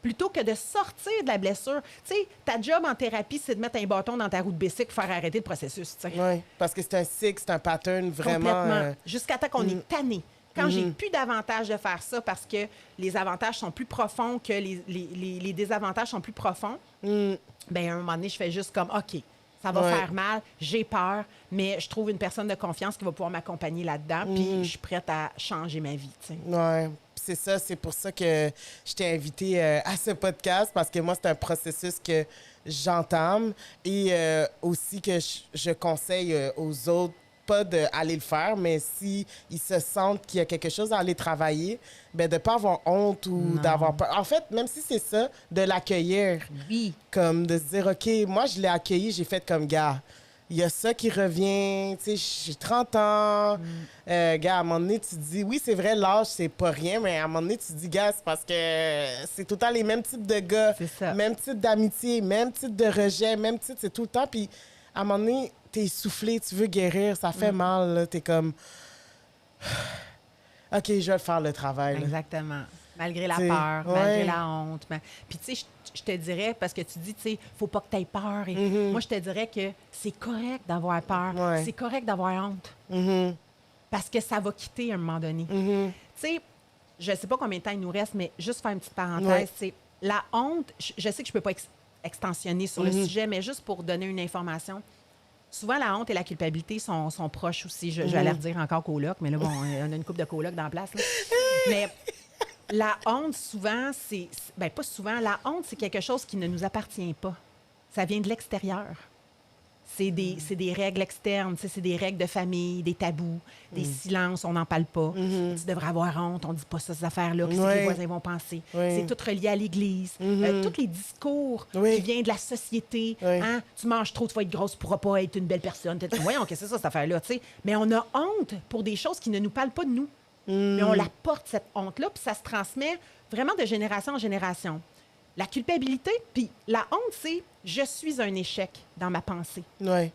plutôt que de sortir de la blessure. Tu sais, ta job en thérapie, c'est de mettre un bâton dans ta roue de bicycle pour faire arrêter le processus, tu sais. Oui, parce que c'est un cycle, c'est un pattern vraiment... Complètement. Jusqu'à temps qu'on est tanné. Quand j'ai plus d'avantages de faire ça parce que les avantages sont plus profonds que les désavantages sont plus profonds, bien, à un moment donné, je fais juste comme, OK, ça va faire mal, j'ai peur, mais je trouve une personne de confiance qui va pouvoir m'accompagner là-dedans, puis je suis prête à changer ma vie, tu sais. Oui, c'est ça, c'est pour ça que je t'ai invité à ce podcast, parce que moi, c'est un processus que j'entame et aussi que je conseille aux autres, pas d'aller le faire, mais si ils se sentent qu'il y a quelque chose à aller travailler, ben de ne pas avoir honte ou d'avoir peur. En fait, même si c'est ça, de l'accueillir. Oui. Comme de se dire, OK, moi, je l'ai accueilli, j'ai fait comme, gars, il y a ça qui revient, tu sais, j'ai 30 ans. Gars, à un moment donné, tu te dis, oui, c'est vrai, l'âge, c'est pas rien, mais à un moment donné, tu te dis, gars, c'est parce que c'est tout le temps les mêmes types de gars, C'est ça. même type d'amitié, même type de rejet, même type, c'est tout le temps. Puis à un moment donné, t'es essoufflé, tu veux guérir, ça fait mal, là, t'es comme, OK, je vais faire le travail. Là. Exactement. Malgré la T'sais, peur, ouais. malgré la honte. Puis, tu sais, je te dirais, parce que tu dis, tu sais, faut pas que tu aies peur. Et moi, je te dirais que c'est correct d'avoir peur. Ouais. C'est correct d'avoir honte. Parce que ça va quitter à un moment donné. Tu sais, je sais pas combien de temps il nous reste, mais juste faire une petite parenthèse. Ouais. C'est la honte, je sais que je peux pas extensionner sur le sujet, mais juste pour donner une information. Souvent, la honte et la culpabilité sont proches aussi. Je vais aller redire encore coloc, mais là, bon, on a une couple de colocs dans la place. Là. Mais la honte, souvent, ben pas souvent, la honte, c'est quelque chose qui ne nous appartient pas. Ça vient de l'extérieur. C'est des règles externes, tu sais, c'est des règles de famille, des tabous, des silences, on n'en parle pas. Tu devrais avoir honte, on ne dit pas ça, ces affaires-là, qu'est-ce que les voisins vont penser. C'est tout relié à l'Église. Tous les discours qui viennent de la société. Hein? Tu manges trop, tu vas être grosse, tu ne pourras pas être une belle personne. Voyons, qu'est-ce que c'est ça, cette affaire-là? Tu sais? Mais on a honte pour des choses qui ne nous parlent pas de nous. Mais on la porte, cette honte-là, puis ça se transmet vraiment de génération en génération. La culpabilité, puis la honte, c'est « je suis un échec » dans ma pensée. Ouais.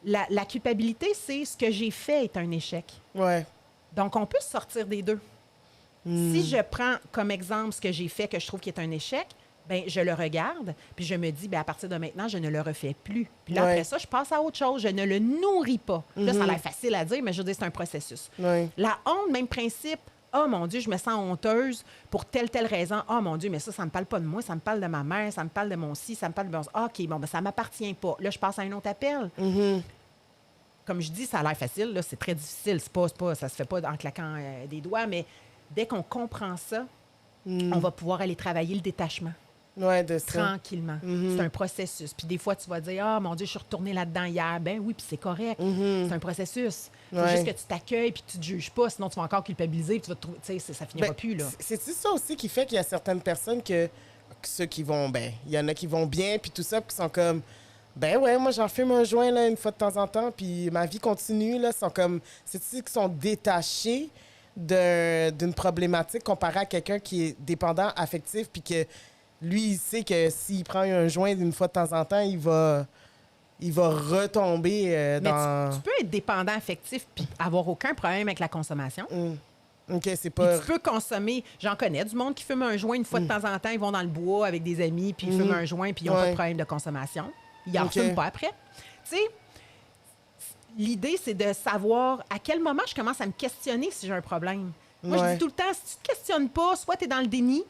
La culpabilité, c'est « ce que j'ai fait est un échec ». Ouais. Donc, on peut sortir des deux. Si je prends comme exemple ce que j'ai fait que je trouve qui est un échec, ben je le regarde, puis je me dis, ben à partir de maintenant, je ne le refais plus. Puis là, après ça, je passe à autre chose. Je ne le nourris pas. Là, ça a l'air facile à dire, mais je veux dire, c'est un processus. La honte, même principe. Oh mon Dieu, je me sens honteuse pour telle raison. Oh mon Dieu, mais ça me parle pas de moi, ça me parle de ma mère, ça me parle de mon ci, ça me parle de mon... OK, bon, ben ça m'appartient pas. Là, je passe à un autre appel. Comme je dis, ça a l'air facile, là, c'est très difficile. C'est pas, ça se fait pas en claquant des doigts, mais dès qu'on comprend ça, on va pouvoir aller travailler le détachement. Ouais, de ça. Tranquillement. C'est un processus. Puis des fois, tu vas dire, ah, mon Dieu, je suis retournée là-dedans hier. Ben oui, puis c'est correct. C'est un processus. C'est juste que tu t'accueilles puis que tu te juges pas, sinon tu vas encore culpabiliser puis tu vas te trouver, tu sais, ça finira plus, là. C'est ça aussi qui fait qu'il y a certaines personnes que ceux qui vont, ben, il y en a qui vont bien puis tout ça, puis qui sont comme, ben ouais, moi j'en fume un joint là une fois de temps en temps, puis ma vie continue là, sont comme, c'est ceux qui sont détachés d'une problématique comparée à quelqu'un qui est dépendant affectif puis que lui, il sait que s'il prend un joint une fois de temps en temps, il va retomber dans... Mais tu peux être dépendant affectif puis avoir aucun problème avec la consommation. OK, c'est pas... Puis tu peux consommer... J'en connais du monde qui fume un joint une fois de temps en temps. Ils vont dans le bois avec des amis, puis ils fument un joint, puis ils n'ont pas de problème de consommation. Ils n'en fument pas après. Tu sais, l'idée, c'est de savoir à quel moment je commence à me questionner si j'ai un problème. Moi, je dis tout le temps, si tu ne te questionnes pas, soit tu es dans le déni,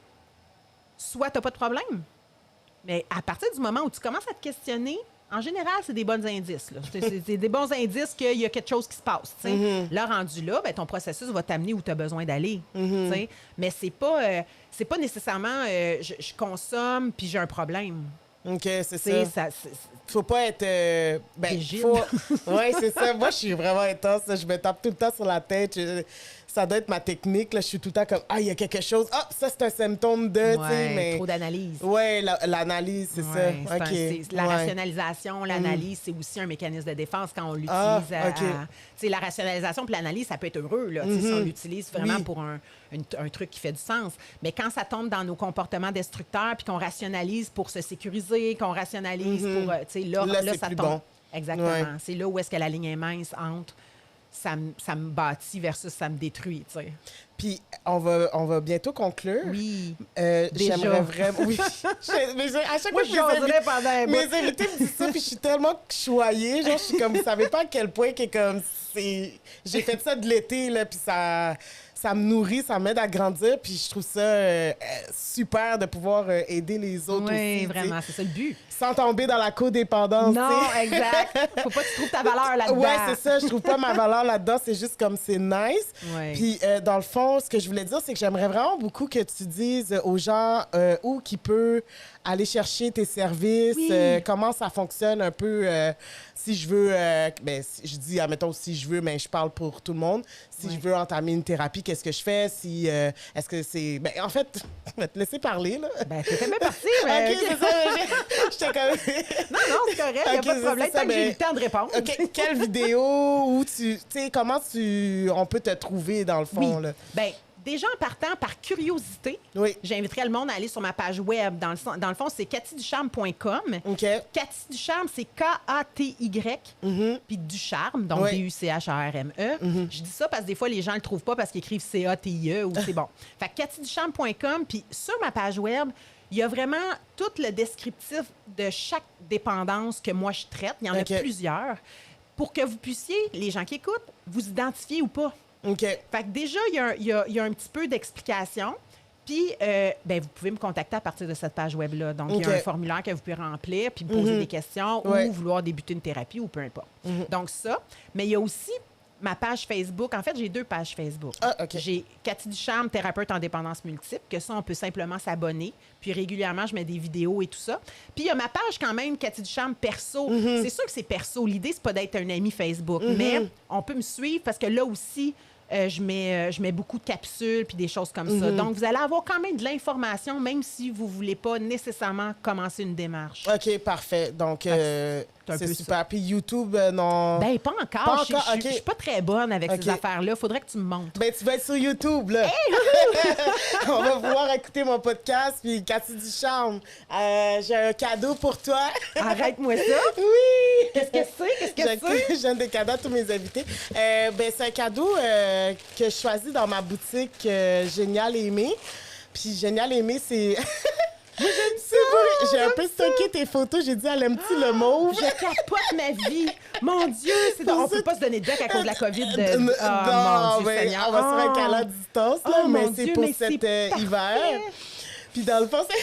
soit tu n'as pas de problème. Mais à partir du moment où tu commences à te questionner, en général, c'est des bons indices. Là. C'est des bons indices qu'il y a quelque chose qui se passe. Là, rendu là, ben, ton processus va t'amener où tu as besoin d'aller. Mais c'est pas nécessairement je consomme puis j'ai un problème. OK, c'est ça. Faut pas être... rigide. Oui, c'est ça. Moi, je suis vraiment intense. Je me tape tout le temps sur la tête. Ça doit être ma technique. Là. Je suis tout le temps comme, ah, il y a quelque chose. Ah, ça, c'est un symptôme de... Ouais, trop d'analyse. Oui, l'analyse, c'est ça. La rationalisation, l'analyse, c'est aussi un mécanisme de défense quand on l'utilise. La rationalisation puis l'analyse, ça peut être heureux là, si on l'utilise vraiment pour un truc qui fait du sens. Mais quand ça tombe dans nos comportements destructeurs puis qu'on rationalise pour se sécuriser, qu'on rationalise pour... là, ça tombe. Bon. Exactement. Ouais. C'est là où est-ce que la ligne est mince entre ça me bâtit versus ça me détruit, tu sais. Puis, on va bientôt conclure. Oui. J'aimerais vraiment... Oui. À chaque fois que mes invités me disent ça, puis je suis tellement choyée. Genre, je suis comme, vous savez pas à quel point que comme j'ai fait ça de l'été, là, puis ça me nourrit, ça m'aide à grandir, puis je trouve ça super de pouvoir aider les autres aussi. Oui, vraiment, c'est ça le but. Sans tomber dans la codépendance. Non, exact. Faut pas que tu trouves ta valeur là-dedans. Ouais, c'est ça. Je trouve pas ma valeur là-dedans. C'est juste comme c'est nice. Ouais. Puis, dans le fond, ce que je voulais dire, c'est que j'aimerais vraiment beaucoup que tu dises aux gens où qui peut aller chercher tes services, comment ça fonctionne un peu. Si je veux, je dis, admettons, si je veux, mais je parle pour tout le monde. Si je veux entamer une thérapie, qu'est-ce que je fais? Est-ce que c'est... Ben, en fait, je vais te laisser parler, là. Ben, t'es même parti, mais... OK, c'est ça. Non, c'est correct, il n'y a pas de problème. Tant que j'ai eu le temps de répondre. OK, quelle vidéo ou comment on peut te trouver, dans le fond, là? Bien, déjà, en partant par curiosité, j'inviterais le monde à aller sur ma page web. Dans le fond, c'est cathyducharme.com. OK. Cathy Ducharme, c'est K-A-T-Y, puis Ducharme, donc D-U-C-H-A-R-M-E. Je dis ça parce que des fois, les gens ne le trouvent pas parce qu'ils écrivent C-A-T-I-E ou c'est bon. Fait que cathyducharme.com, puis sur ma page web, il y a vraiment tout le descriptif de chaque dépendance que moi je traite. Il y en a plusieurs. Pour que vous puissiez, les gens qui écoutent, vous identifier ou pas. OK. Fait que déjà, il y a un petit peu d'explication. Puis, vous pouvez me contacter à partir de cette page web-là. Donc, il y a un formulaire que vous pouvez remplir, puis me poser des questions ou vouloir débuter une thérapie ou peu importe. Donc, ça. Mais il y a aussi ma page Facebook. En fait, j'ai 2 pages Facebook. Ah, OK. J'ai Cathy Ducharme, thérapeute en dépendance multiple, que ça, on peut simplement s'abonner. Puis régulièrement, je mets des vidéos et tout ça. Puis il y a ma page quand même, Cathy Ducharme, perso. C'est sûr que c'est perso. L'idée, c'est pas d'être un ami Facebook, mais on peut me suivre parce que là aussi, je mets beaucoup de capsules puis des choses comme ça. Donc, vous allez avoir quand même de l'information, même si vous voulez pas nécessairement commencer une démarche. OK, parfait. Donc, un c'est peu super. Puis YouTube, non... Ben, pas encore. Pas Je encore, OK. suis pas très bonne avec OK. ces affaires-là. Faudrait que tu me montres. Ben, tu vas être sur YouTube, là. On va pouvoir écouter mon podcast, puis Cathy Ducharme, j'ai un cadeau pour toi. Arrête-moi ça. Oui! Qu'est-ce que c'est? Qu'est-ce que c'est? Je donne des cadeaux à tous mes invités. Ben, c'est un cadeau que je choisis dans ma boutique Génial Aimé. Puis Génial Aimé, c'est... Moi, j'aime ça! J'ai un peu stocké tes photos. J'ai dit, elle aime-tu le mauve? Je capote ma vie. Mon Dieu, on peut pas se donner de bec à cause de la COVID. Non, mon Dieu, ben, Seigneur. on va se faire un câlin à distance, là, Oh, mais mon c'est Dieu, pour mais cet c'est hiver. Puis dans le fond, c'est...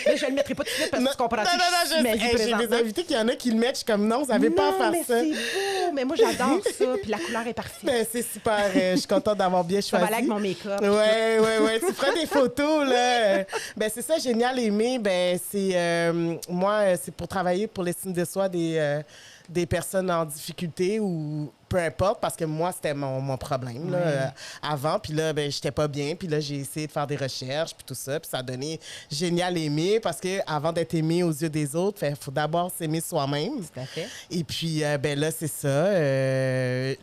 Mais je le mettrai pas tout de suite parce que tu comprends non, ma vie j'ai des présentement. invités qu'il y en a qui le mettent. Je suis comme, non, vous n'avez pas à faire mais ça. c'est beau. Mais moi, j'adore ça. Puis la couleur est parfaite. Ben, c'est super. Je suis contente d'avoir bien Ça choisi. va aller avec mon make-up. Ouais. Tu feras des photos, là. Ben, c'est ça, Génial Aimé. Ben, c'est... moi, c'est pour travailler pour l'estime de soi des personnes en difficulté ou peu importe, parce que moi, c'était mon problème là, avant. Puis là, ben, j'étais pas bien. Puis là, j'ai essayé de faire des recherches, puis tout ça. Puis ça a donné Génial Aimé, parce que avant d'être aimé aux yeux des autres, il faut d'abord s'aimer soi-même. Tout à fait. Et puis, ben là, c'est ça.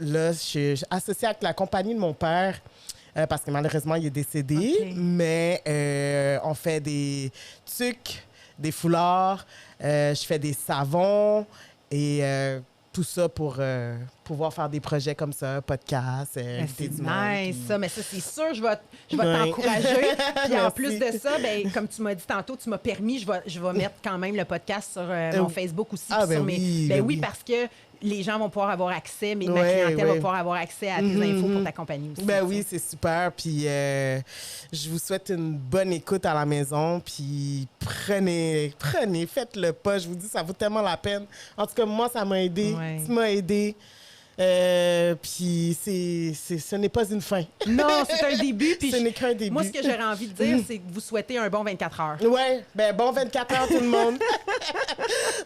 Là, je suis associée avec la compagnie de mon père. Parce que malheureusement, il est décédé. OK. Mais on fait des tucs, des foulards, je fais des savons et tout ça pour pouvoir faire des projets comme ça, podcast, inviter C'est du monde, nice, puis- ça. Mais ça, c'est sûr, je vais Ouais. t'encourager. Puis en Merci. plus de ça, ben, comme tu m'as dit tantôt, tu m'as permis, je vais mettre quand même le podcast sur mon Facebook aussi. Ah, puis ben sur oui, ben ben oui, oui. parce que les gens vont pouvoir avoir accès, ma Ouais, clientèle va ouais. pouvoir avoir accès à tes infos pour ta compagnie aussi. Ben tu oui, sais. c'est super. Puis je vous souhaite une bonne écoute à la maison. Puis prenez, faites-le pas. Je vous dis, ça vaut tellement la peine. En tout cas, moi, ça m'a aidé. Ouais. Tu m'as aidé. Puis ce n'est pas une fin. Non, c'est un début. Puis Ce n'est qu'un début. moi, ce que j'aurais envie de dire, c'est de vous souhaiter un bon 24 heures. Ouais, ben bon 24 heures tout le monde.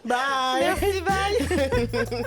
Bye! Merci, bye!